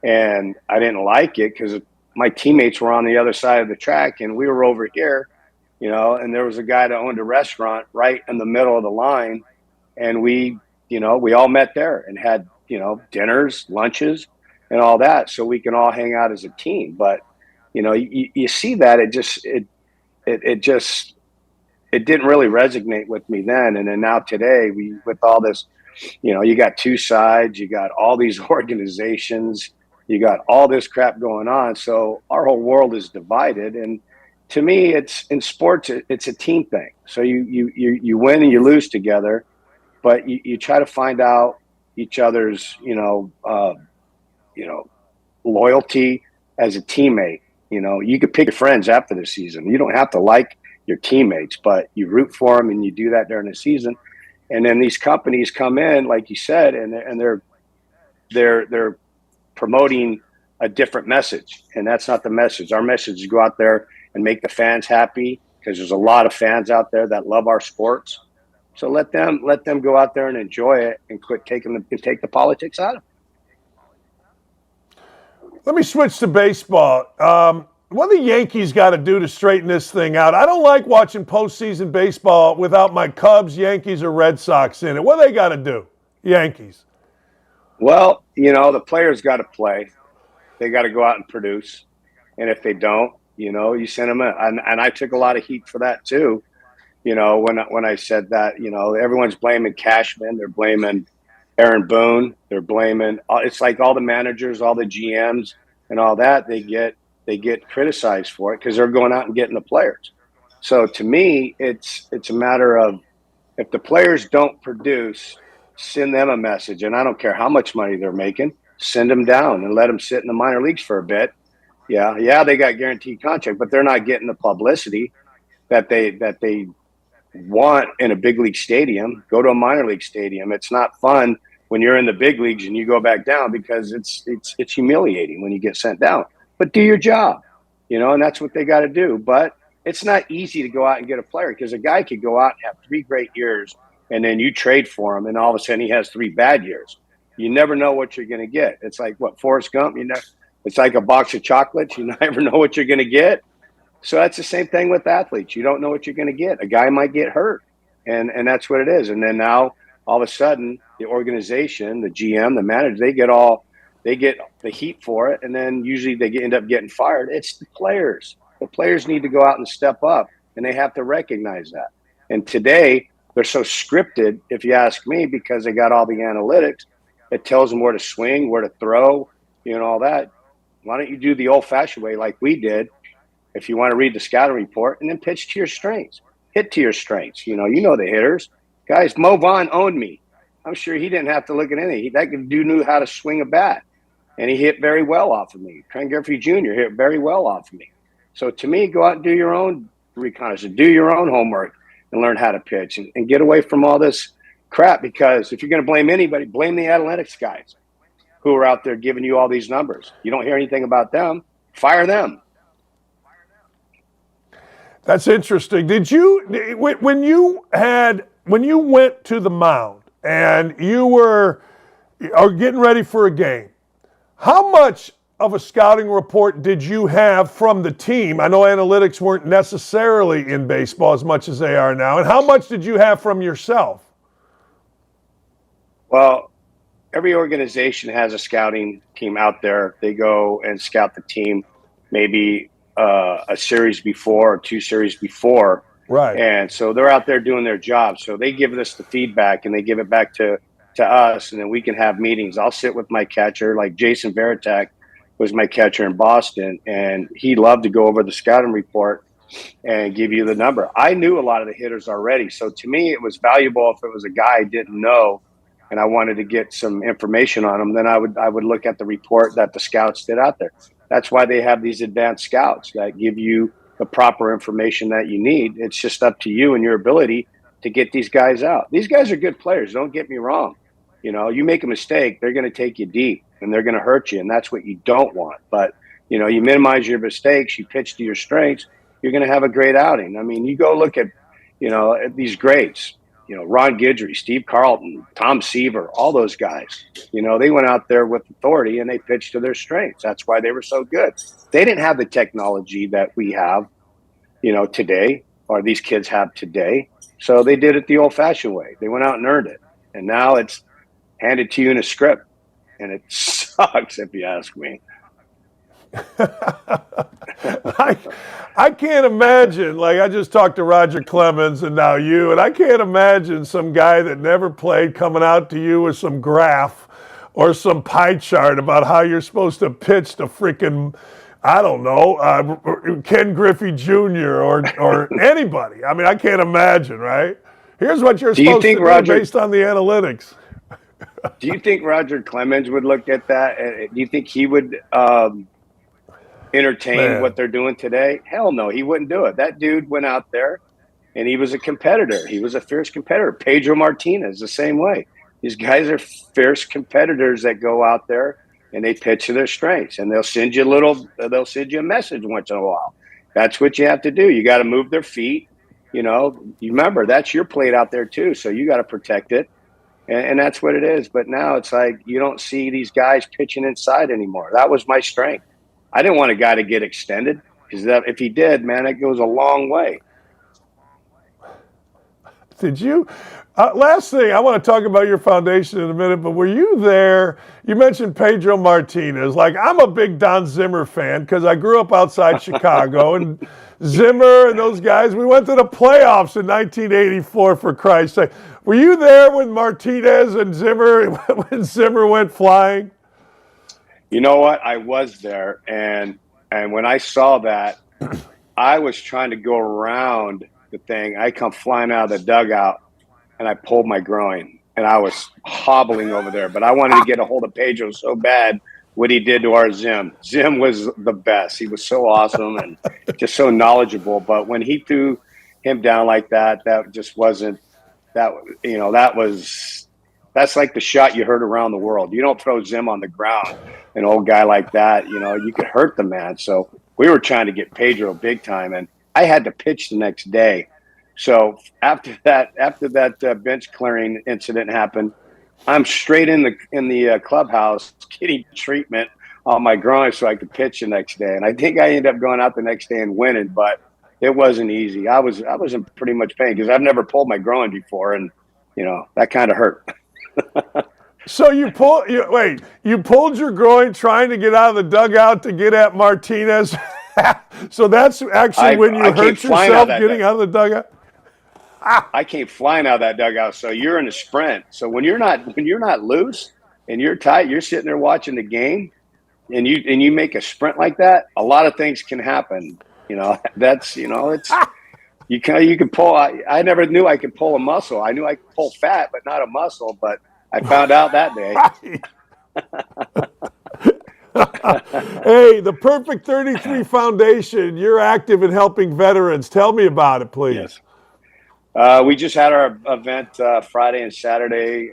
Speaker 12: And I didn't like it because my teammates were on the other side of the track and we were over here, and there was a guy that owned a restaurant right in the middle of the line. And we all met there and had, dinners, lunches and all that. So we can all hang out as a team. But, you see that it didn't really resonate with me then. And then now today with all this, you got two sides, you got all these organizations, you got all this crap going on. So our whole world is divided. And to me, it's in sports, it's a team thing. So you win and you lose together, but you try to find out each other's, loyalty as a teammate. You know, you could pick your friends after the season. You don't have to like your teammates, but you root for them, and you do that during the season. And then these companies come in, like you said, and they're promoting a different message, and that's not the message. Our message is go out there and make the fans happy, because there's a lot of fans out there that love our sports. So let them go out there and enjoy it, and quit take the politics out of it.
Speaker 1: Let me switch to baseball. What do the Yankees got to do to straighten this thing out? I don't like watching postseason baseball without my Cubs, Yankees, or Red Sox in it. What do they got to do, Yankees?
Speaker 12: Well, you know, the players got to play. They got to go out and produce. And if they don't, you know, you send them in. And I took a lot of heat for that too. You know, when I said that, you know, everyone's blaming Cashman. They're blaming Aaron Boone. They're blaming, it's like all the managers, all the GMs and all that, they get criticized for it because they're going out and getting the players. So to me, it's a matter of, if the players don't produce, send them a message. And I don't care how much money they're making, send them down and let them sit in the minor leagues for a bit. Yeah, they got guaranteed contract, but they're not getting the publicity that they want in a big league stadium. Go to a minor league stadium. It's not fun when you're in the big leagues and you go back down, because it's humiliating when you get sent down. But do your job, you know, and that's what they got to do. But it's not easy to go out and get a player, because a guy could go out and have 3 great years, and then you trade for him, and all of a sudden he has 3 bad years. You never know what you're going to get. It's like Forrest Gump. It's like a box of chocolates. You never know what you're going to get. So that's the same thing with athletes. You don't know what you're going to get. A guy might get hurt, and that's what it is. And then now all of a sudden the organization, the GM, the manager, they get the heat for it, and then usually they end up getting fired. It's the players. The players need to go out and step up, and they have to recognize that. And today they're so scripted, if you ask me, because they got all the analytics. It tells them where to swing, where to throw, you know, all that. Why don't you do the old-fashioned way like we did, if you want to read the scouting report, and then pitch to your strengths, hit to your strengths. You know the hitters. Guys, Mo Vaughn owned me. I'm sure he didn't have to look at anything. That dude knew how to swing a bat, and he hit very well off of me. Ken Griffey Jr. hit very well off of me. So to me, go out and do your own reconnaissance, do your own homework, and learn how to pitch, and get away from all this crap. Because if you're going to blame anybody, blame the analytics guys who are out there giving you all these numbers. You don't hear anything about them, fire them.
Speaker 1: That's interesting. Did you, when you went to the mound and you are getting ready for a game, how much of a scouting report did you have from the team? I know analytics weren't necessarily in baseball as much as they are now. And how much did you have from yourself?
Speaker 12: Well, every organization has a scouting team out there. They go and scout the team maybe a series before or 2 series before.
Speaker 1: Right.
Speaker 12: And so they're out there doing their job. So they give us the feedback, and they give it back to us, and then we can have meetings. I'll sit with my catcher, like Jason Varitek was my catcher in Boston, and he loved to go over the scouting report and give you the number. I knew a lot of the hitters already. So to me, it was valuable if it was a guy I didn't know and I wanted to get some information on him, then I would look at the report that the scouts did out there. That's why they have these advanced scouts that give you the proper information that you need. It's just up to you and your ability to get these guys out. These guys are good players. Don't get me wrong. You know, you make a mistake, they're going to take you deep and they're going to hurt you. And that's what you don't want. But, you know, you minimize your mistakes, you pitch to your strengths, you're going to have a great outing. I mean, you go look at, you know, at these greats, you know, Ron Guidry, Steve Carlton, Tom Seaver, all those guys, you know, they went out there with authority and they pitched to their strengths. That's why they were so good. They didn't have the technology that we have, you know, today, or these kids have today. So they did it the old fashioned way. They went out and earned it. And now it's handed to you in a script. And it sucks, if you ask me.
Speaker 1: I can't imagine, like I just talked to Roger Clemens and now you, and I can't imagine some guy that never played coming out to you with some graph or some pie chart about how you're supposed to pitch to freaking, I don't know, Ken Griffey Jr. or anybody. I mean, I can't imagine, right? Here's what you're supposed to do based on the analytics.
Speaker 12: Do you think Roger Clemens would look at that? Do you think he would entertain what they're doing today? Hell no, he wouldn't do it. That dude went out there and he was a competitor. He was a fierce competitor. Pedro Martinez, the same way. These guys are fierce competitors that go out there and they pitch to their strengths, and they'll send you a message once in a while. That's what you have to do. You got to move their feet. You remember that's your plate out there too, so you got to protect it. And that's what it is. But now it's like you don't see these guys pitching inside anymore. That was my strength. I didn't want a guy to get extended, because if he did, man, it goes a long way.
Speaker 1: Did you? Last thing, I want to talk about your foundation in a minute, but were you there? You mentioned Pedro Martinez. Like, I'm a big Don Zimmer fan because I grew up outside Chicago, and Zimmer and those guys, we went to the playoffs in 1984, for Christ's sake. Were you there when Martinez and when Zimmer went flying?
Speaker 12: You know what? I was there, and when I saw that, I was trying to go around the thing. I come flying out of the dugout, and I pulled my groin, and I was hobbling over there. But I wanted to get a hold of Pedro so bad, what he did to our Zim. Zim was the best. He was so awesome and just so knowledgeable. But when he threw him down like that, that just wasn't that. That's like the shot you heard around the world. You don't throw Zim on the ground, an old guy like that. You could hurt the man. So we were trying to get Pedro big time, and I had to pitch the next day. So after that bench clearing incident happened, I'm straight in the clubhouse getting treatment on my groin so I could pitch the next day. And I think I ended up going out the next day and winning, but it wasn't easy. I was in pretty much pain because I've never pulled my groin before, and that kind of hurt.
Speaker 1: So you pulled your groin trying to get out of the dugout to get at Martinez. So that's actually when you hurt yourself getting out of the dugout.
Speaker 12: I came flying out of that dugout. So you're in a sprint. So when you're not loose and you're tight, you're sitting there watching the game, and you make a sprint like that. A lot of things can happen. It's you can pull. I never knew I could pull a muscle. I knew I could pull fat, but not a muscle. But I found out that day.
Speaker 1: Hey, the Perfect 33 Foundation, you're active in helping veterans. Tell me about it, please.
Speaker 12: Yes. We just had our event Friday and Saturday.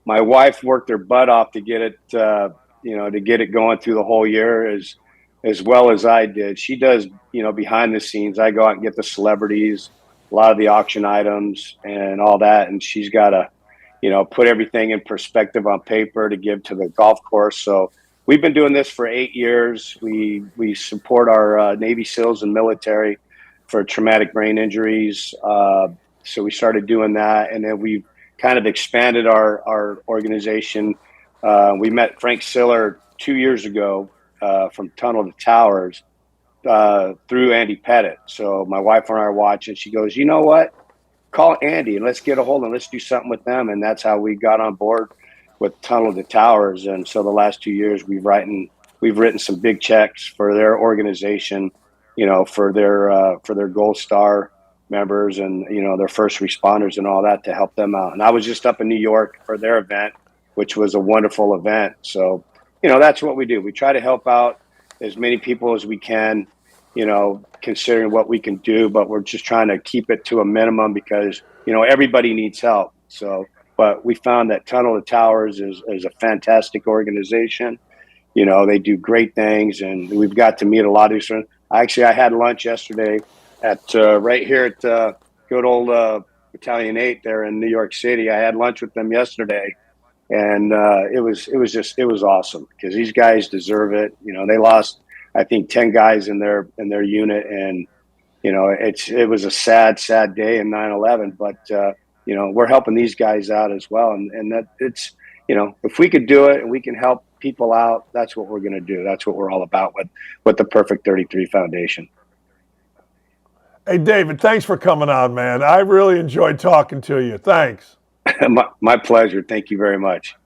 Speaker 12: My wife worked her butt off to get it, to get it going through the whole year as well as I did. She does, behind the scenes. I go out and get the celebrities, a lot of the auction items and all that. And she's got to, put everything in perspective on paper to give to the golf course. So we've been doing this for 8 years. We support our Navy SEALs and military for traumatic brain injuries. So we started doing that, and then we've kind of expanded our organization. We met Frank Siller 2 years ago from Tunnel to Towers through Andy Pettit. So my wife and I are watching. She goes, you know what? Call Andy and let's get a hold and let's do something with them. And that's how we got on board with Tunnel to Towers. And so the last 2 years we've written some big checks for their organization, for their Gold Star members and, their first responders and all that to help them out. And I was just up in New York for their event, which was a wonderful event. So, that's what we do. We try to help out as many people as we can, considering what we can do, but we're just trying to keep it to a minimum because, everybody needs help. So, but we found that Tunnel to Towers is a fantastic organization. They do great things, and we've got to meet a lot of these. I had lunch yesterday at right here at good old Battalion 8 there in New York City. I had lunch with them yesterday, and it was awesome because these guys deserve it. They lost, I think, 10 guys in their unit, and it was a sad day in 9/11. But we're helping these guys out as well, and that it's if we could do it and we can help people out, that's what we're going to do. That's what we're all about with the Perfect 33 Foundation.
Speaker 1: Hey, David, thanks for coming on, man. I really enjoyed talking to you. Thanks.
Speaker 12: My pleasure. Thank you very much.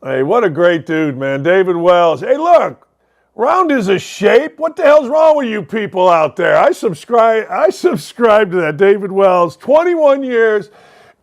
Speaker 1: Hey, what a great dude, man. David Wells. Hey, look, round is a shape. What the hell's wrong with you people out there? I subscribe to that. David Wells, 21 years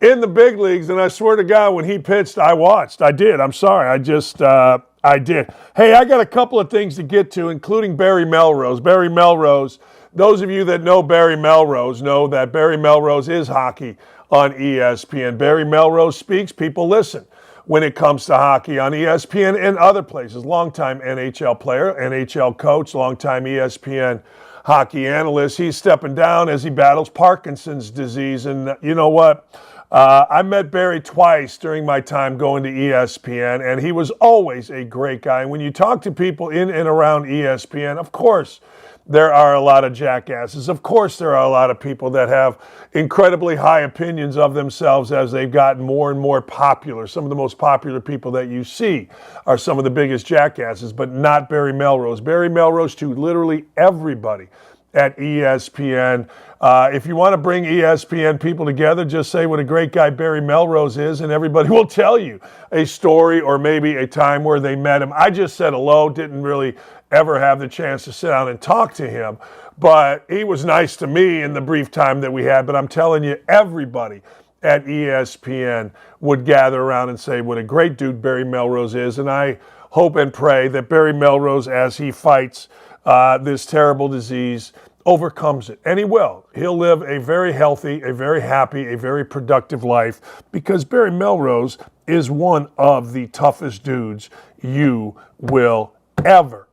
Speaker 1: in the big leagues, and I swear to God, when he pitched, I watched. I did. I'm sorry. I did. Hey, I got a couple of things to get to, including Barry Melrose. Barry Melrose, those of you that know Barry Melrose know that Barry Melrose is hockey on ESPN. Barry Melrose speaks, people listen when it comes to hockey on ESPN and other places. Longtime NHL player, NHL coach, longtime ESPN hockey analyst. He's stepping down as he battles Parkinson's disease. And you know what? I met Barry twice during my time going to ESPN, and he was always a great guy. And when you talk to people in and around ESPN, of course, there are a lot of jackasses. Of course, there are a lot of people that have incredibly high opinions of themselves as they've gotten more and more popular. Some of the most popular people that you see are some of the biggest jackasses, but not Barry Melrose. Barry Melrose to literally everybody at ESPN. If you want to bring ESPN people together, just say what a great guy Barry Melrose is, and everybody will tell you a story or maybe a time where they met him. I just said hello, didn't really ever have the chance to sit down and talk to him, but he was nice to me in the brief time that we had. But I'm telling you, everybody at ESPN would gather around and say what a great dude Barry Melrose is, and I hope and pray that Barry Melrose, as he fights this terrible disease, overcomes it. And he will. He'll live a very healthy, a very happy, a very productive life, because Barry Melrose is one of the toughest dudes you will ever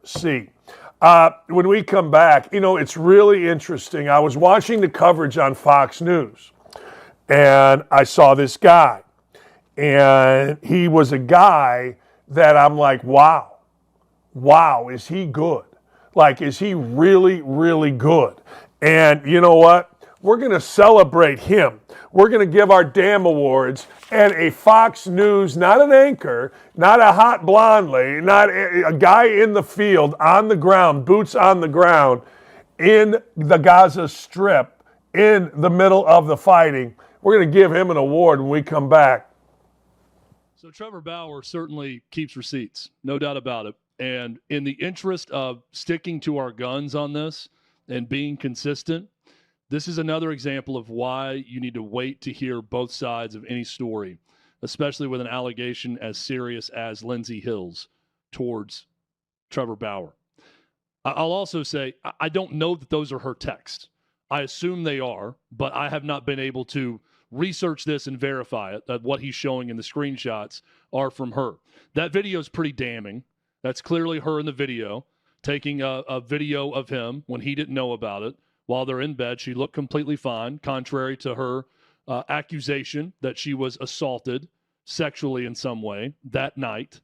Speaker 1: see. When we come back, you know, it's really interesting. I was watching the coverage on Fox News, and I saw this guy. And he was a guy that I'm like, wow, is he good? Like, is he really, really good? And you know what? We're going to celebrate him. We're going to give our damn awards, and a Fox News, not an anchor, not a hot blonde lady, not a guy in the field, on the ground, boots on the ground, in the Gaza Strip, in the middle of the fighting. We're going to give him an award when we come back.
Speaker 13: So Trevor Bauer certainly keeps receipts, no doubt about it. And in the interest of sticking to our guns on this and being consistent, this is another example of why you need to wait to hear both sides of any story, especially with an allegation as serious as Lindsey Hill's towards Trevor Bauer. I'll also say I don't know that those are her texts. I assume they are, but I have not been able to research this and verify it, that what he's showing in the screenshots are from her. That video is pretty damning. That's clearly her in the video, taking a video of him when he didn't know about it. While they're in bed, she looked completely fine, contrary to her accusation that she was assaulted sexually in some way that night.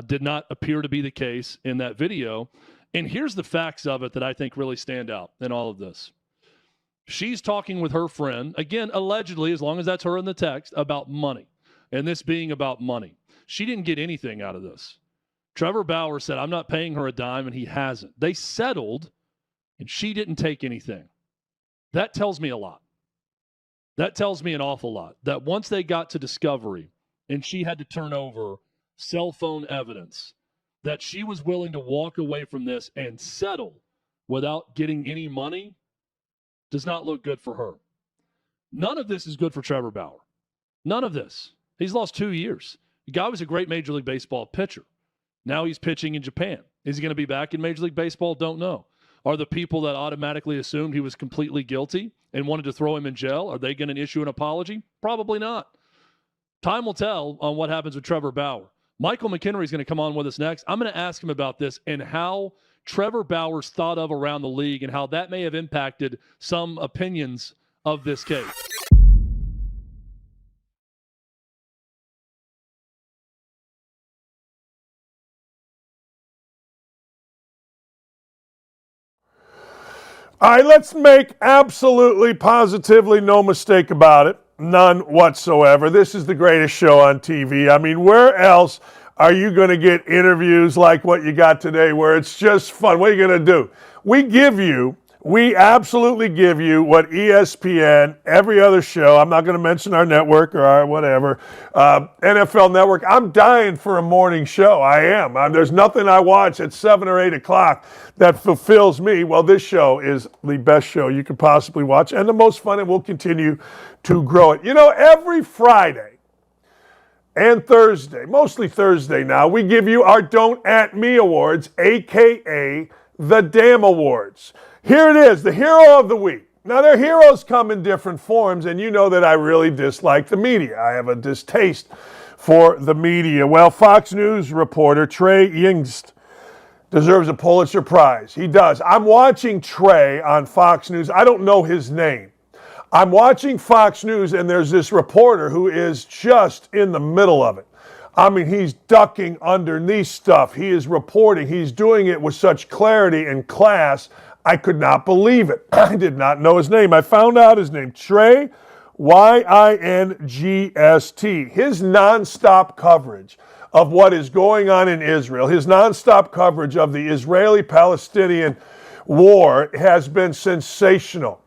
Speaker 13: Did not appear to be the case in that video. And here's the facts of it that I think really stand out in all of this. She's talking with her friend, again, allegedly, as long as that's her in the text, about money, and this being about money. She didn't get anything out of this. Trevor Bauer said, I'm not paying her a dime, and he hasn't. They settled, and she didn't take anything. That tells me a lot. That tells me an awful lot. That once they got to discovery, and she had to turn over cell phone evidence, that she was willing to walk away from this and settle without getting any money, does not look good for her. None of this is good for Trevor Bauer. None of this. He's lost 2 years. The guy was a great Major League Baseball pitcher. Now he's pitching in Japan. Is he going to be back in Major League Baseball? Don't know. Are the people that automatically assumed he was completely guilty and wanted to throw him in jail, are they going to issue an apology? Probably not. Time will tell on what happens with Trevor Bauer. Michael McHenry is going to come on with us next. I'm going to ask him about this and how Trevor Bauer's thought of around the league and how that may have impacted some opinions of this case.
Speaker 1: All right, let's make absolutely, positively no mistake about it. None whatsoever. This is the greatest show on TV. I mean, where else are you going to get interviews like what you got today where it's just fun? What are you going to do? We give you We absolutely give you what ESPN, every other show, I'm not going to mention our network or our whatever, NFL Network. I'm dying for a morning show. I am. There's nothing I watch at 7 or 8 o'clock that fulfills me. Well, this show is the best show you could possibly watch and the most fun, and we'll continue to grow it. You know, every Friday and Thursday, mostly Thursday now, we give you our Don't At Me Awards, a.k.a. the Damn Awards. Here it is, the Hero of the Week. Now, their heroes come in different forms, and you know that I really dislike the media. I have a distaste for the media. Well, Fox News reporter Trey Yingst deserves a Pulitzer Prize. He does. I'm watching Trey on Fox News. I don't know his name. I'm watching Fox News, and there's this reporter who is just in the middle of it. I mean, he's ducking underneath stuff. He is reporting. He's doing it with such clarity and class. I could not believe it. I did not know his name. I found out his name, Trey Yingst. His nonstop coverage of what is going on in Israel, his nonstop coverage of the Israeli-Palestinian war has been sensational.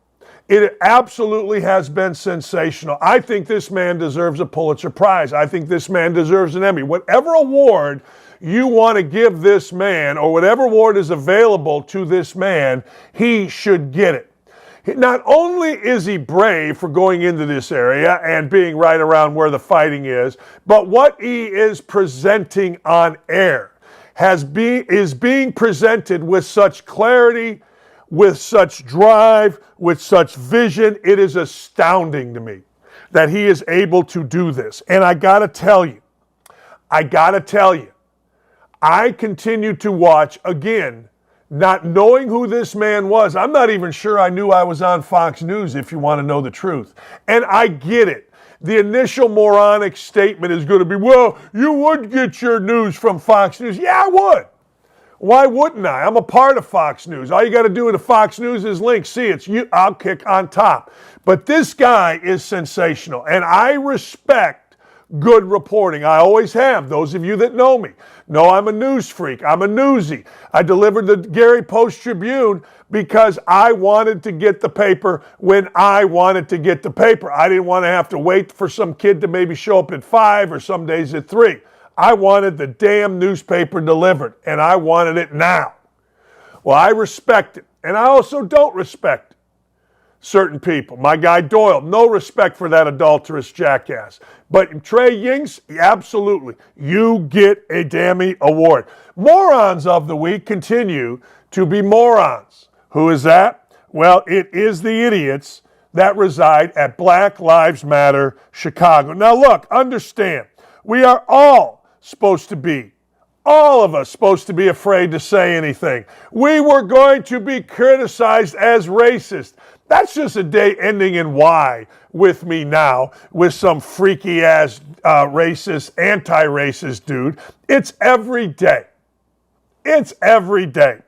Speaker 1: It absolutely has been sensational. I think this man deserves a Pulitzer Prize. I think this man deserves an Emmy. Whatever award you want to give this man, or whatever award is available to this man, he should get it. Not only is he brave for going into this area and being right around where the fighting is, but what he is presenting on air is being presented with such clarity, with such drive, with such vision. It is astounding to me that he is able to do this. And I gotta tell you, I continue to watch, again, not knowing who this man was. I'm not even sure I knew I was on Fox News, if you want to know the truth. And I get it. The initial moronic statement is going to be, well, you would get your news from Fox News. Yeah, I would. Why wouldn't I? I'm a part of Fox News. All you got to do with the Fox News is link. See, it's OutKick on top. But this guy is sensational, and I respect good reporting. I always have. Those of you that know me know I'm a news freak. I'm a newsie. I delivered the Gary Post-Tribune because I wanted to get the paper when I wanted to get the paper. I didn't want to have to wait for some kid to maybe show up at 5 or some days at 3. I wanted the damn newspaper delivered, and I wanted it now. Well, I respect it, and I also don't respect certain people. My guy Doyle, no respect for that adulterous jackass. But Trey Yingst, absolutely, you get a Dammy Award. Morons of the week continue to be morons. Who is that? Well, it is the idiots that reside at Black Lives Matter Chicago. Now look, understand, we are all supposed to be, all of us supposed to be afraid to say anything. We were going to be criticized as racist. That's just a day ending in Y with me now, with some freaky-ass racist, anti-racist dude. It's every day. It's every day.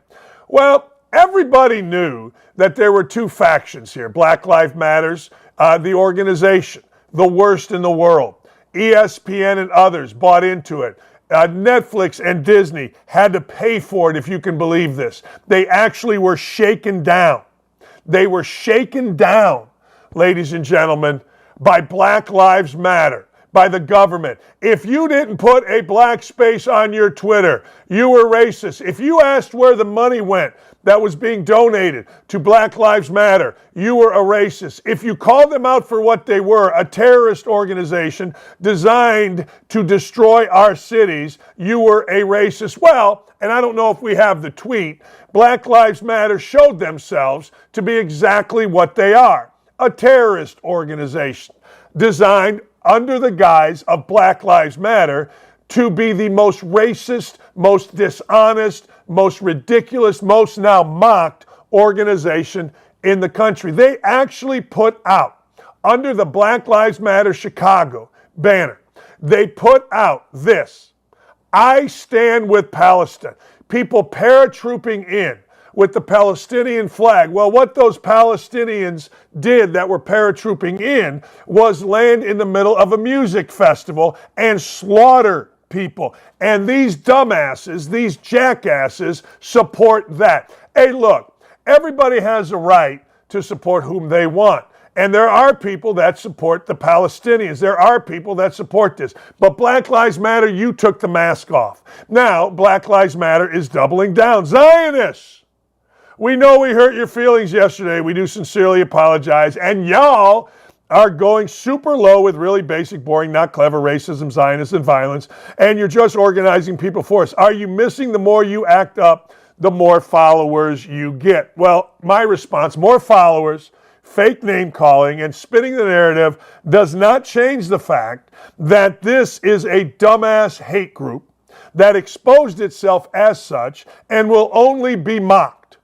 Speaker 1: Well, everybody knew that there were two factions here. Black Lives Matters, the organization, the worst in the world. ESPN and others bought into it. Netflix and Disney had to pay for it, if you can believe this. They actually were shaken down. They were shaken down, ladies and gentlemen, by Black Lives Matter, by the government. If you didn't put a black space on your Twitter, you were racist. If you asked where the money went that was being donated to Black Lives Matter, you were a racist. If you called them out for what they were, a terrorist organization designed to destroy our cities, you were a racist. Well, and I don't know if we have the tweet, Black Lives Matter showed themselves to be exactly what they are, a terrorist organization designed under the guise of Black Lives Matter to be the most racist, most dishonest, most ridiculous, most now mocked organization in the country. They actually put out, under the Black Lives Matter Chicago banner, they put out this: I stand with Palestine. People paratrooping in with the Palestinian flag. Well, what those Palestinians did that were paratrooping in was land in the middle of a music festival and slaughter people. And these dumbasses, these jackasses, support that. Hey, look, everybody has a right to support whom they want. And there are people that support the Palestinians. There are people that support this. But Black Lives Matter, you took the mask off. Now, Black Lives Matter is doubling down. Zionists! We know we hurt your feelings yesterday. We do sincerely apologize. And y'all are going super low with really basic, boring, not clever racism, Zionists, and violence. And you're just organizing people for us. Are you missing the more you act up, the more followers you get? Well, my response, more followers, fake name calling, and spinning the narrative does not change the fact that this is a dumbass hate group that exposed itself as such and will only be mocked.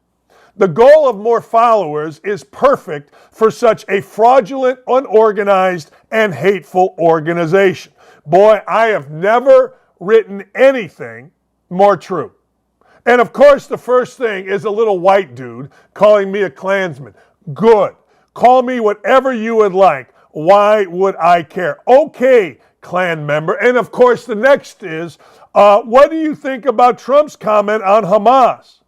Speaker 1: The goal of more followers is perfect for such a fraudulent, unorganized, and hateful organization. Boy, I have never written anything more true. And of course, the first thing is a little white dude calling me a Klansman. Good. Call me whatever you would like. Why would I care? Okay, Klan member. And of course, the next is, what do you think about Trump's comment on Hamas?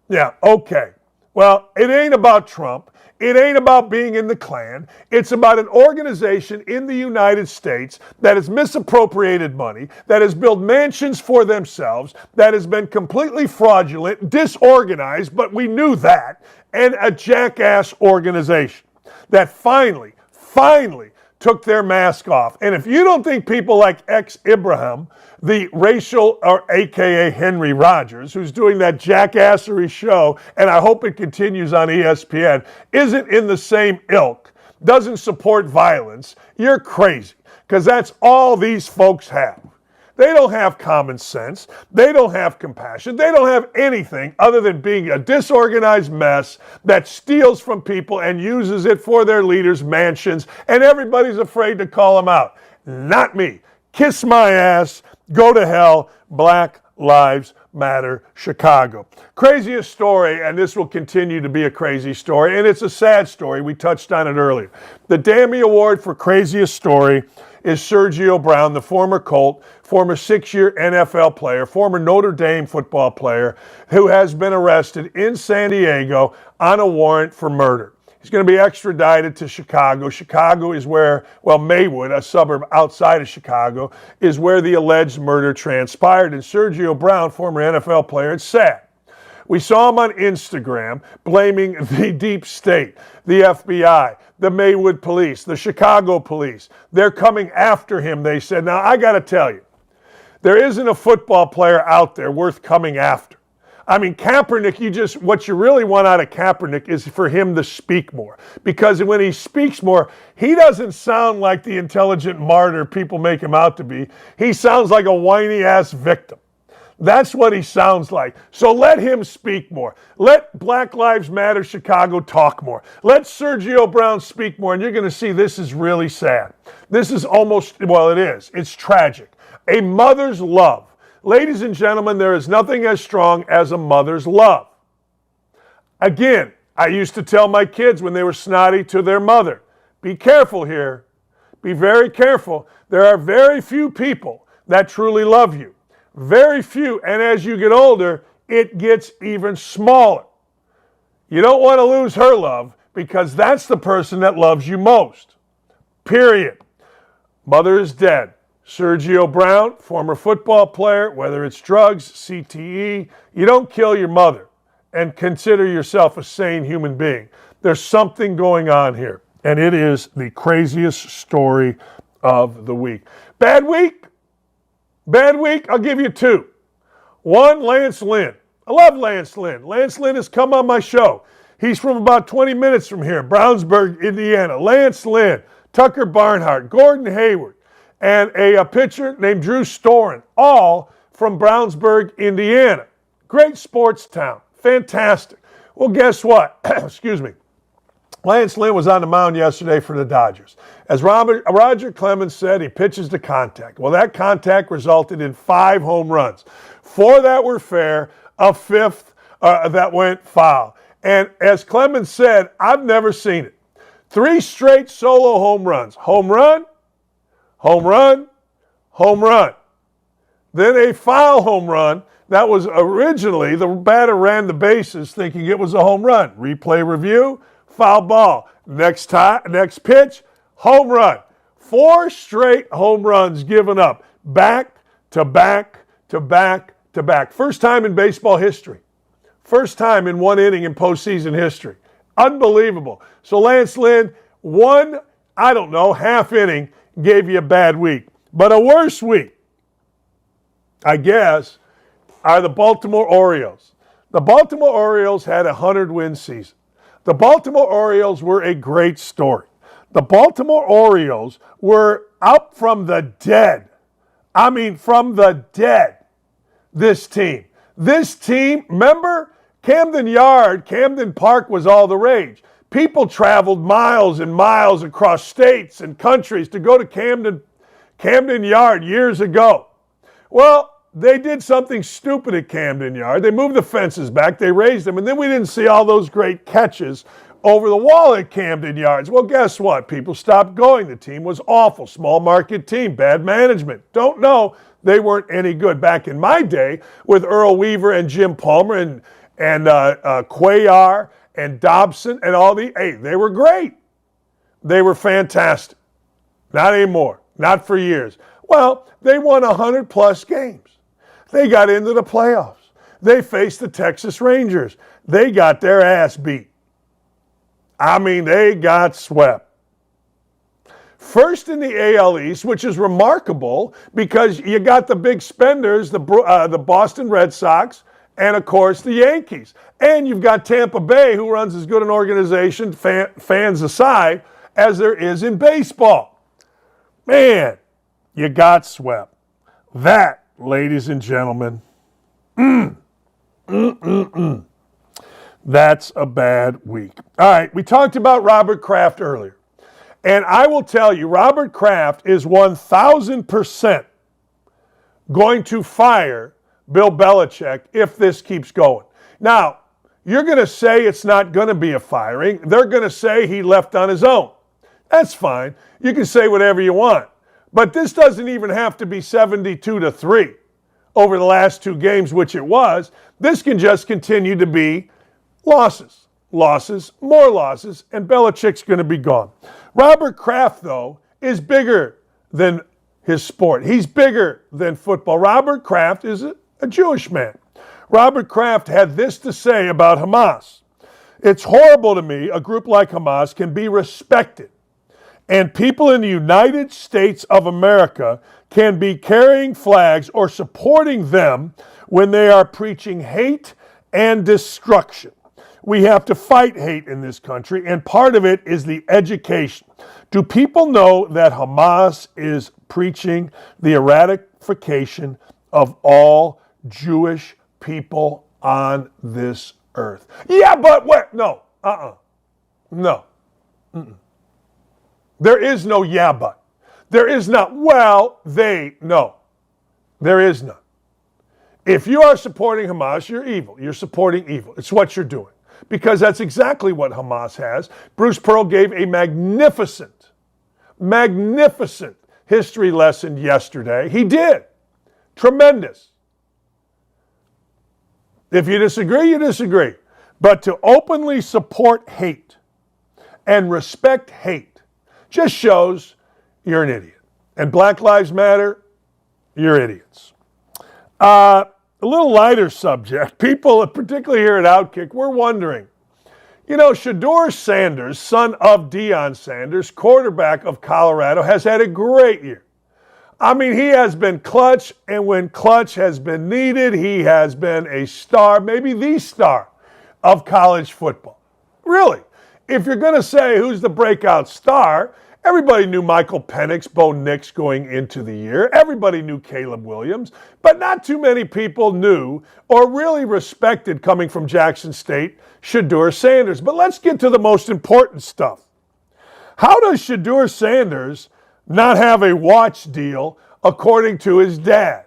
Speaker 1: Yeah, okay. Well, it ain't about Trump. It ain't about being in the Klan. It's about an organization in the United States that has misappropriated money, that has built mansions for themselves, that has been completely fraudulent, disorganized, but we knew that, and a jackass organization that finally took their mask off. And if you don't think people like Ibrahim, the racial, or AKA Henry Rogers, who's doing that jackassery show, and I hope it continues on ESPN, isn't in the same ilk, doesn't support violence, you're crazy. Because that's all these folks have. They don't have common sense. They don't have compassion. They don't have anything other than being a disorganized mess that steals from people and uses it for their leaders' mansions, and everybody's afraid to call them out. Not me. Kiss my ass. Go to hell. Black Lives Matter, Chicago. Craziest story, and this will continue to be a crazy story, and it's a sad story. We touched on it earlier. The Dammy Award for craziest story is Sergio Brown, the former Colt, former 6-year NFL player, former Notre Dame football player, who has been arrested in San Diego on a warrant for murder. He's going to be extradited to Chicago. Chicago is where, well, Maywood, a suburb outside of Chicago, is where the alleged murder transpired. And Sergio Brown, former NFL player, it's sad. We saw him on Instagram blaming the deep state, the FBI, the Maywood police, the Chicago police. They're coming after him, they said. Now, I got to tell you, there isn't a football player out there worth coming after. I mean, Kaepernick, what you really want out of Kaepernick is for him to speak more. Because when he speaks more, he doesn't sound like the intelligent martyr people make him out to be. He sounds like a whiny-ass victim. That's what he sounds like. So let him speak more. Let Black Lives Matter Chicago talk more. Let Sergio Brown speak more, and you're going to see this is really sad. This is almost, well, it is. It's tragic. A mother's love. Ladies and gentlemen, there is nothing as strong as a mother's love. Again, I used to tell my kids when they were snotty to their mother, be careful here. Be very careful. There are very few people that truly love you. Very few. And as you get older, it gets even smaller. You don't want to lose her love because that's the person that loves you most. Period. Mother is dead. Sergio Brown, former football player, whether it's drugs, CTE, you don't kill your mother and consider yourself a sane human being. There's something going on here, and it is the craziest story of the week. Bad week? Bad week? I'll give you two. One, Lance Lynn. I love Lance Lynn. Lance Lynn has come on my show. He's from about 20 minutes from here, Brownsburg, Indiana. Lance Lynn, Tucker Barnhart, Gordon Hayward, and a pitcher named Drew Storen, all from Brownsburg, Indiana. Great sports town. Fantastic. Well, guess what? Excuse me. Lance Lynn was on the mound yesterday for the Dodgers. As Roger Clemens said, he pitches to contact. Well, that contact resulted in 5 home runs. 4 that were fair, a 5th that went foul. And as Clemens said, I've never seen it. 3 straight solo home runs. Home run, home run, home run. then a foul home run. That was originally, the batter ran the bases thinking it was a home run. Replay review, foul ball. Next pitch, home run. 4 straight home runs given up. Back to back to back to back. First time in baseball history. First time in one inning in postseason history. Unbelievable. So Lance Lynn, half inning gave you a bad week. But a worse week, I guess, are the Baltimore Orioles. The Baltimore Orioles had a 100-win season. The Baltimore Orioles were a great story. The Baltimore Orioles were up from the dead. I mean, from the dead, this team. This team, remember, Camden Park was all the rage. People traveled miles and miles across states and countries to go to Camden Yard years ago. Well, they did something stupid at Camden Yard. They moved the fences back, they raised them, and then we didn't see all those great catches over the wall at Camden Yards. Well, guess what? People stopped going. The team was awful. Small market team, bad management. Don't know. They weren't any good. Back in my day with Earl Weaver and Jim Palmer and Cuellar and Dobson and they were great. They were fantastic. Not anymore. Not for years. Well, they won 100-plus games. They got into the playoffs. They faced the Texas Rangers. They got their ass beat. I mean, they got swept. First in the AL East, which is remarkable because you got the big spenders, the Boston Red Sox, and of course the Yankees. And you've got Tampa Bay, who runs as good an organization, fans aside, as there is in baseball. Man, you got swept. That, ladies and gentlemen, that's a bad week. All right, we talked about Robert Kraft earlier. And I will tell you, Robert Kraft is 1,000% going to fire Bill Belichick if this keeps going. Now, you're going to say it's not going to be a firing. They're going to say he left on his own. That's fine. You can say whatever you want. But this doesn't even have to be 72-3 over the last 2 games, which it was. This can just continue to be losses, more losses, and Belichick's going to be gone. Robert Kraft, though, is bigger than his sport. He's bigger than football. Robert Kraft is a Jewish man. Robert Kraft had this to say about Hamas. It's horrible to me a group like Hamas can be respected, and people in the United States of America can be carrying flags or supporting them when they are preaching hate and destruction. We have to fight hate in this country, and part of it is the education. Do people know that Hamas is preaching the eradication of all Jewish people on this earth? Yeah, but what? No. No. Mm-mm. There is no yeah, but. There is not, no. There is none. If you are supporting Hamas, you're evil. You're supporting evil. It's what you're doing. Because that's exactly what Hamas has. Bruce Pearl gave a magnificent history lesson yesterday. He did. Tremendous. If you disagree, you disagree. But to openly support hate and respect hate just shows you're an idiot. And Black Lives Matter, you're idiots. A little lighter subject. People, particularly here at OutKick, we're wondering, Shedeur Sanders, son of Deion Sanders, quarterback of Colorado, has had a great year. I mean, he has been clutch, and when clutch has been needed, he has been a star, maybe the star of college football. Really, if you're going to say who's the breakout star, everybody knew Michael Penix, Bo Nix going into the year. Everybody knew Caleb Williams, but not too many people knew or really respected, coming from Jackson State, Shedeur Sanders. But let's get to the most important stuff. How does Shedeur Sanders not have a watch deal according to his dad?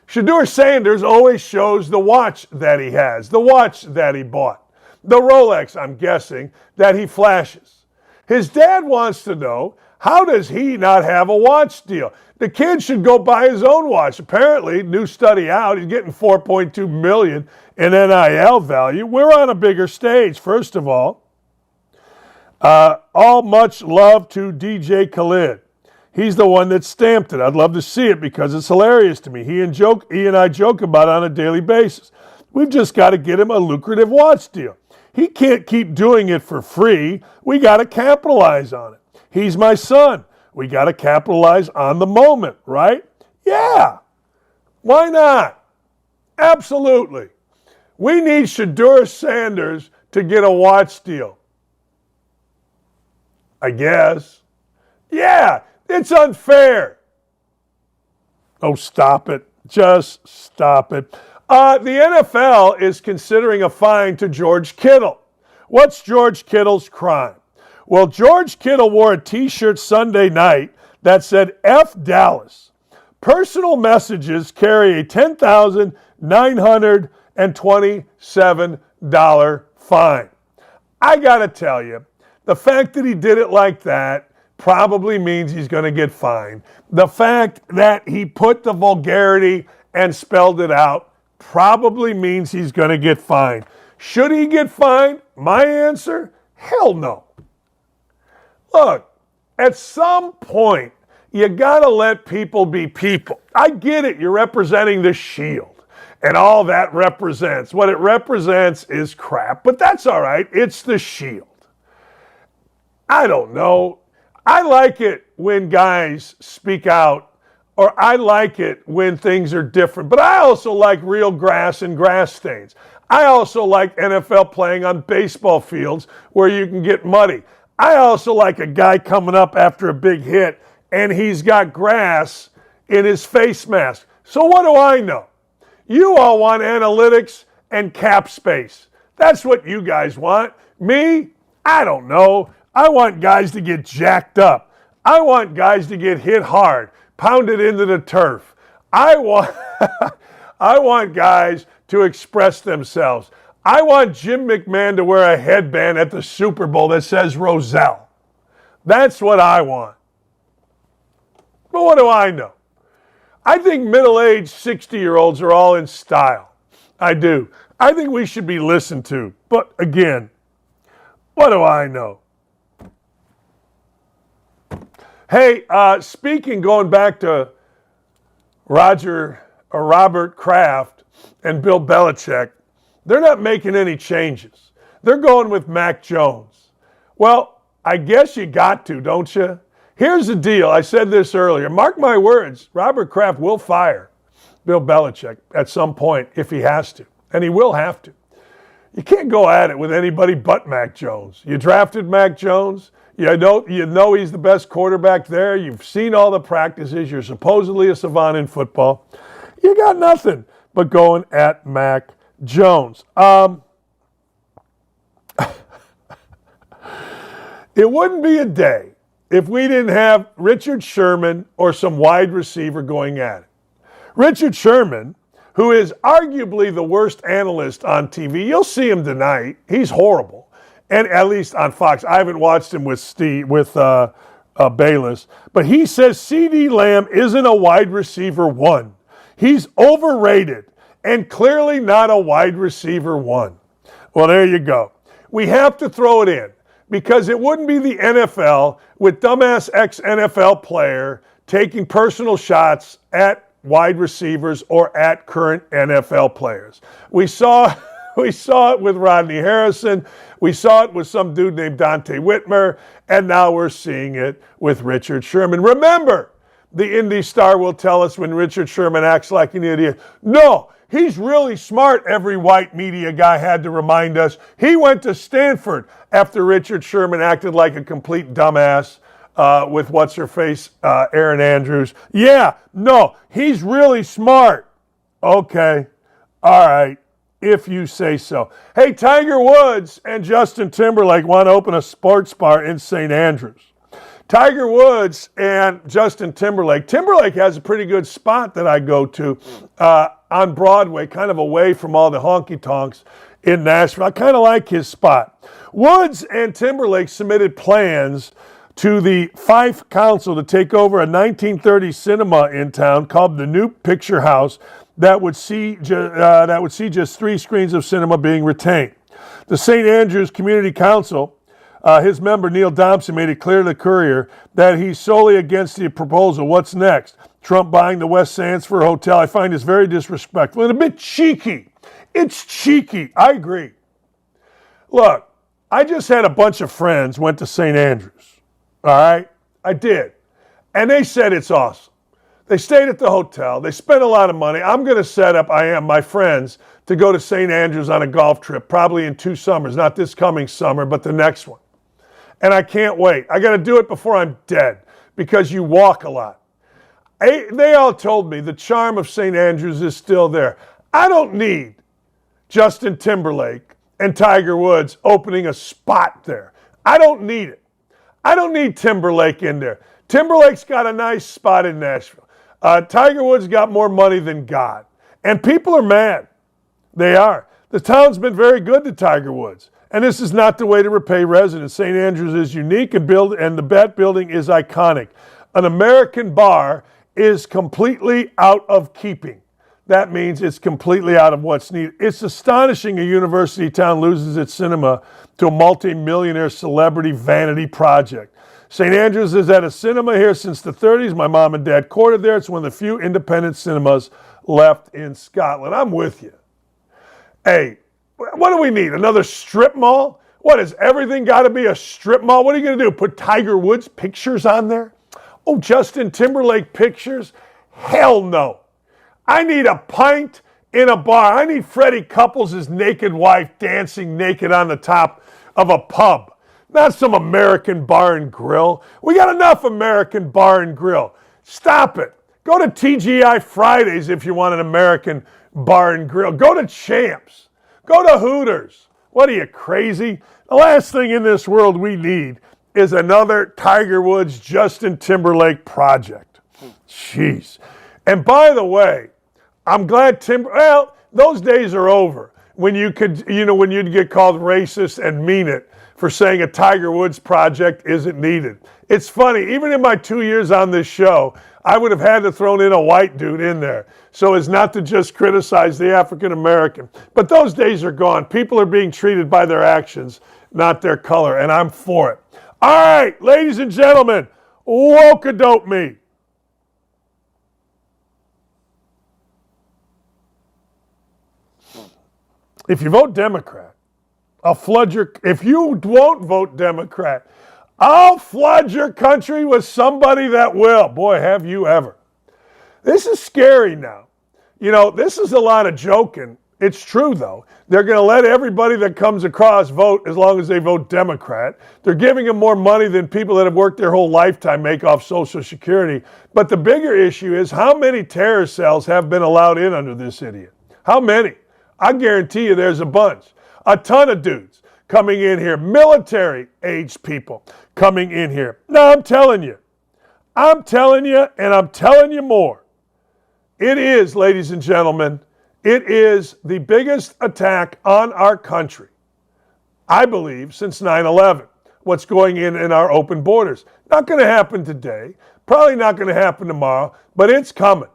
Speaker 1: Shedeur Sanders always shows the watch that he has, the watch that he bought, the Rolex, I'm guessing, that he flashes. His dad wants to know, How does he not have a watch deal? The kid should go buy his own watch. Apparently, new study out, he's getting $4.2 million in NIL value. We're on a bigger stage, first of all. All much love to DJ Khalid. He's the one that stamped it. I'd love to see it because it's hilarious to me. He and I joke about it on a daily basis. We've just got to get him a lucrative watch deal. He can't keep doing it for free. We got to capitalize on it. He's my son. We got to capitalize on the moment, right? Yeah. Why not? Absolutely. We need Shedeur Sanders to get a watch deal. I guess. Yeah, it's unfair. Oh, stop it. Just stop it. The NFL is considering a fine to George Kittle. What's George Kittle's crime? Well, George Kittle wore a T-shirt Sunday night that said F Dallas. Personal messages carry a $10,927 fine. I got to tell you, the fact that he did it like that probably means he's going to get fined. The fact that he put the vulgarity and spelled it out probably means he's going to get fined. Should he get fined? My answer, hell no. Look, at some point, you got to let people be people. I get it. You're representing the Shield, and all that represents. What it represents is crap, but that's all right. It's the Shield. I don't know. I like it when guys speak out, or I like it when things are different, but I also like real grass and grass stains. I also like NFL playing on baseball fields where you can get muddy. I also like a guy coming up after a big hit and he's got grass in his face mask. So what do I know? You all want analytics and cap space. That's what you guys want. Me? I don't know. I want guys to get jacked up. I want guys to get hit hard, pounded into the turf. I want guys to express themselves. I want Jim McMahon to wear a headband at the Super Bowl that says Roselle. That's what I want. But what do I know? I think middle-aged 60-year-olds are all in style. I do. I think we should be listened to. But again, what do I know? Hey, speaking, going back to Robert Kraft and Bill Belichick, they're not making any changes. They're going with Mac Jones. Well, I guess you got to, don't you? Here's the deal. I said this earlier. Mark my words, Robert Kraft will fire Bill Belichick at some point if he has to, and he will have to. You can't go at it with anybody but Mac Jones. You drafted Mac Jones. You know he's the best quarterback there. You've seen all the practices. You're supposedly a savant in football. You got nothing but going at Mac Jones. It wouldn't be a day if we didn't have Richard Sherman or some wide receiver going at it. Richard Sherman, who is arguably the worst analyst on TV, you'll see him tonight. He's horrible. And at least on Fox. I haven't watched him with Bayless. But he says CeeDee Lamb isn't a wide receiver one. He's overrated and clearly not a wide receiver one. Well, there you go. We have to throw it in because it wouldn't be the NFL with dumbass ex-NFL player taking personal shots at wide receivers or at current NFL players. We saw it with Rodney Harrison. We saw it with some dude named Dante Whitmer. And now we're seeing it with Richard Sherman. Remember, the Indy Star will tell us when Richard Sherman acts like an idiot. No, he's really smart, every white media guy had to remind us. He went to Stanford after Richard Sherman acted like a complete dumbass with what's-her-face, Erin Andrews. Yeah, no, he's really smart. Okay, all right. If you say so. Hey, Tiger Woods and Justin Timberlake want to open a sports bar in St. Andrews. Tiger Woods and Justin Timberlake. Timberlake has a pretty good spot that I go to on Broadway, kind of away from all the honky-tonks in Nashville. I kind of like his spot. Woods and Timberlake submitted plans to the Fife Council to take over a 1930s cinema in town called the New Picture House that would see just 3 screens of cinema being retained. The St. Andrews Community Council, his member Neil Thompson made it clear to the Courier that he's solely against the proposal. What's next? Trump buying the West Sandsford Hotel. I find this very disrespectful and a bit cheeky. It's cheeky. I agree. Look, I just had a bunch of friends went to St. Andrews. All right? I did. And they said it's awesome. They stayed at the hotel. They spent a lot of money. I'm going to set up, my friends, to go to St. Andrews on a golf trip, probably in 2 summers. Not this coming summer, but the next one. And I can't wait. I got to do it before I'm dead because you walk a lot. They all told me the charm of St. Andrews is still there. I don't need Justin Timberlake and Tiger Woods opening a spot there. I don't need it. I don't need Timberlake in there. Timberlake's got a nice spot in Nashville. Tiger Woods got more money than God. And people are mad. They are. The town's been very good to Tiger Woods. And this is not the way to repay residents. St. Andrews is unique and the Bat Building is iconic. An American bar is completely out of keeping. That means it's completely out of what's needed. It's astonishing a university town loses its cinema to a multi-millionaire celebrity vanity project. St. Andrews has had a cinema here since the 30s. My mom and dad courted there. It's one of the few independent cinemas left in Scotland. I'm with you. Hey, what do we need? Another strip mall? What, has everything got to be a strip mall? What are you going to do? Put Tiger Woods pictures on there? Oh, Justin Timberlake pictures? Hell no. I need a pint in a bar. I need Freddie Couples' naked wife dancing naked on the top of a pub. Not some American bar and grill. We got enough American bar and grill. Stop it. Go to TGI Fridays if you want an American bar and grill. Go to Champs. Go to Hooters. What are you, crazy? The last thing in this world we need is another Tiger Woods, Justin Timberlake project. Jeez. And by the way, I'm glad those days are over when you could, when you'd get called racist and mean it for saying a Tiger Woods project isn't needed. It's funny, even in my 2 years on this show, I would have had to throw in a white dude in there so as not to just criticize the African American. But those days are gone. People are being treated by their actions, not their color, and I'm for it. All right, ladies and gentlemen, woke-a-dope me. If you vote Democrat, if you won't vote Democrat, I'll flood your country with somebody that will. Boy, have you ever. This is scary now. This is a lot of joking. It's true, though. They're going to let everybody that comes across vote as long as they vote Democrat. They're giving them more money than people that have worked their whole lifetime make off Social Security. But the bigger issue is how many terror cells have been allowed in under this idiot? How many? I guarantee you there's a bunch. A ton of dudes coming in here, military-aged people coming in here. No, I'm telling you, and I'm telling you more. It is, ladies and gentlemen, it is the biggest attack on our country, I believe, since 9/11. What's going in our open borders. Not going to happen today, probably not going to happen tomorrow, but it's coming.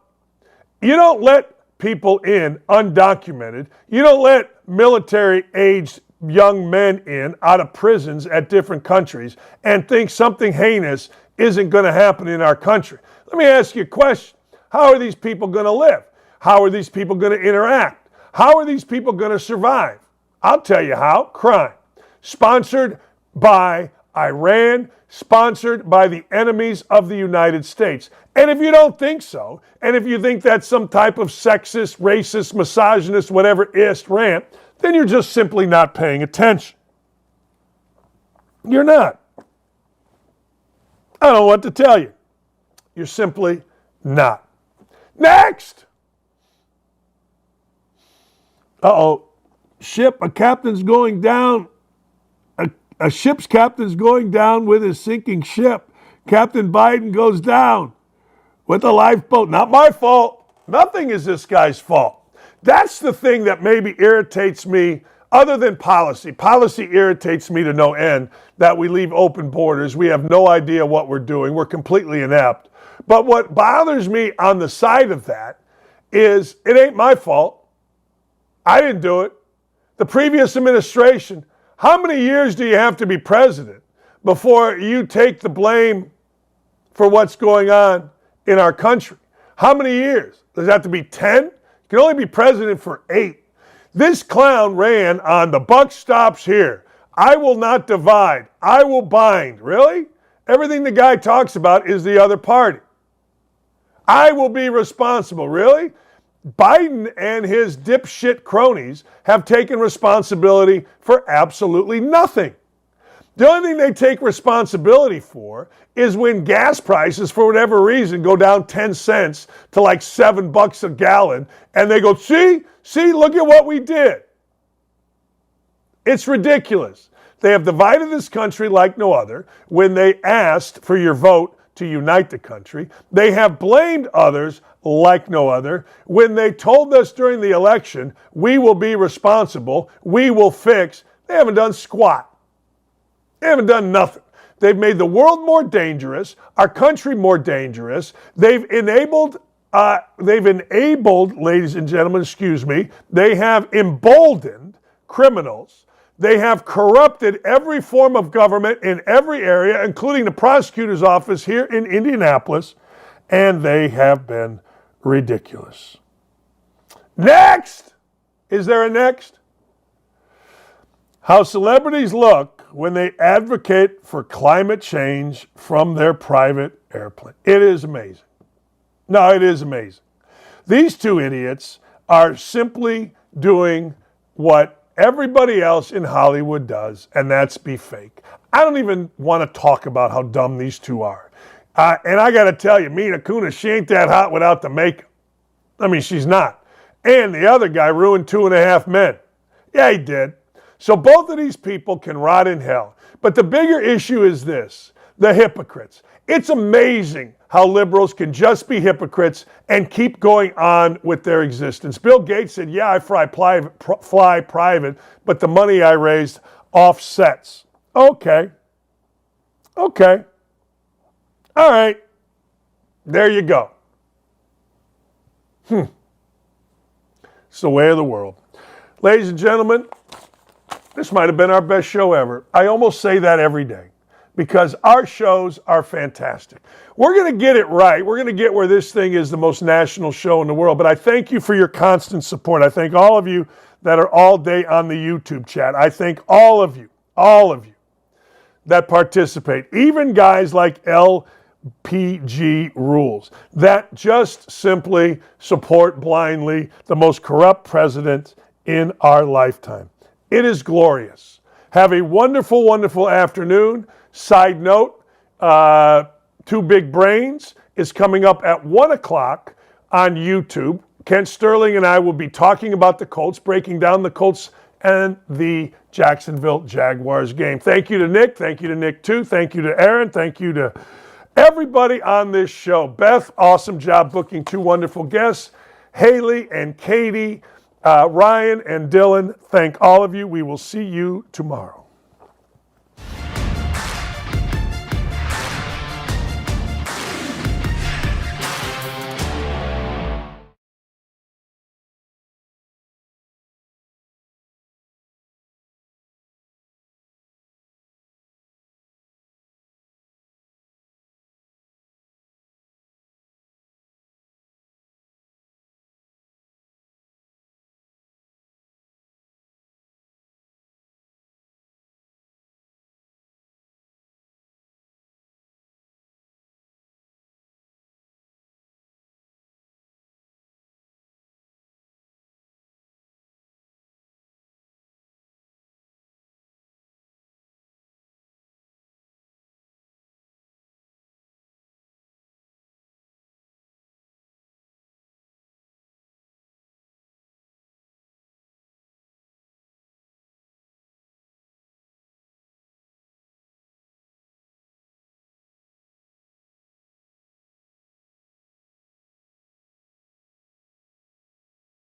Speaker 1: You don't let people in undocumented. You don't let military-aged young men in out of prisons at different countries and think something heinous isn't going to happen in our country. Let me ask you a question. How are these people going to live? How are these people going to interact? How are these people going to survive? I'll tell you how. Crime. Sponsored by Iran, sponsored by the enemies of the United States. And if you don't think so, and if you think that's some type of sexist, racist, misogynist, whatever rant, then you're just simply not paying attention. You're not. I don't know what to tell you. You're simply not. Next! A captain's going down. A ship's captain's going down with his sinking ship. Captain Biden goes down with a lifeboat. Not my fault. Nothing is this guy's fault. That's the thing that maybe irritates me Other than policy. Policy irritates me to no end that we leave open borders. We have no idea what we're doing. We're completely inept. But what bothers me on the side of that is it ain't my fault. I didn't do it. The previous administration, how many years do you have to be president before you take the blame for what's going on in our country? How many years? Does it have to be 10? You can only be president for 8. This clown ran on the buck stops here. I will not divide. I will bind. Really? Everything the guy talks about is the other party. I will be responsible. Really? Biden and his dipshit cronies have taken responsibility for absolutely nothing. The only thing they take responsibility for is when gas prices, for whatever reason, go down 10 cents to like $7 a gallon, and they go, see, look at what we did. It's ridiculous. They have divided this country like no other. When they asked for your vote to unite the country, they have blamed others like no other. When they told us during the election, we will be responsible, we will fix, they haven't done squat. They haven't done nothing. They've made the world more dangerous, our country more dangerous. They've enabled, ladies and gentlemen, they have emboldened criminals. They have corrupted every form of government in every area, including the prosecutor's office here in Indianapolis, and they have been ridiculous. Next! Is there a next? How celebrities look when they advocate for climate change from their private airplane. It is amazing. No, it is amazing. These two idiots are simply doing what everybody else in Hollywood does, and that's be fake. I don't even want to talk about how dumb these two are. And I got to tell you, Mila Kunis, she ain't that hot without the makeup. I mean, she's not. And the other guy ruined 2.5 Men. Yeah, he did. So both of these people can rot in hell. But the bigger issue is this, the hypocrites. It's amazing how liberals can just be hypocrites and keep going on with their existence. Bill Gates said, yeah, I fly private, but the money I raised offsets. Okay. All right. There you go. It's the way of the world. Ladies and gentlemen, this might have been our best show ever. I almost say that every day because our shows are fantastic. We're going to get it right. We're going to get where this thing is the most national show in the world. But I thank you for your constant support. I thank all of you that are all day on the YouTube chat. I thank all of you that participate. Even guys like LPG Rules that just simply support blindly the most corrupt president in our lifetime. It is glorious. Have a wonderful, wonderful afternoon. Side note, Two Big Brains is coming up at 1 o'clock on YouTube. Kent Sterling and I will be talking about the Colts, breaking down the Colts and the Jacksonville Jaguars game. Thank you to Nick. Thank you to Nick, too. Thank you to Aaron. Thank you to everybody on this show. Beth, awesome job booking 2 wonderful guests. Haley and Katie, Ryan and Dylan, thank all of you. We will see you tomorrow.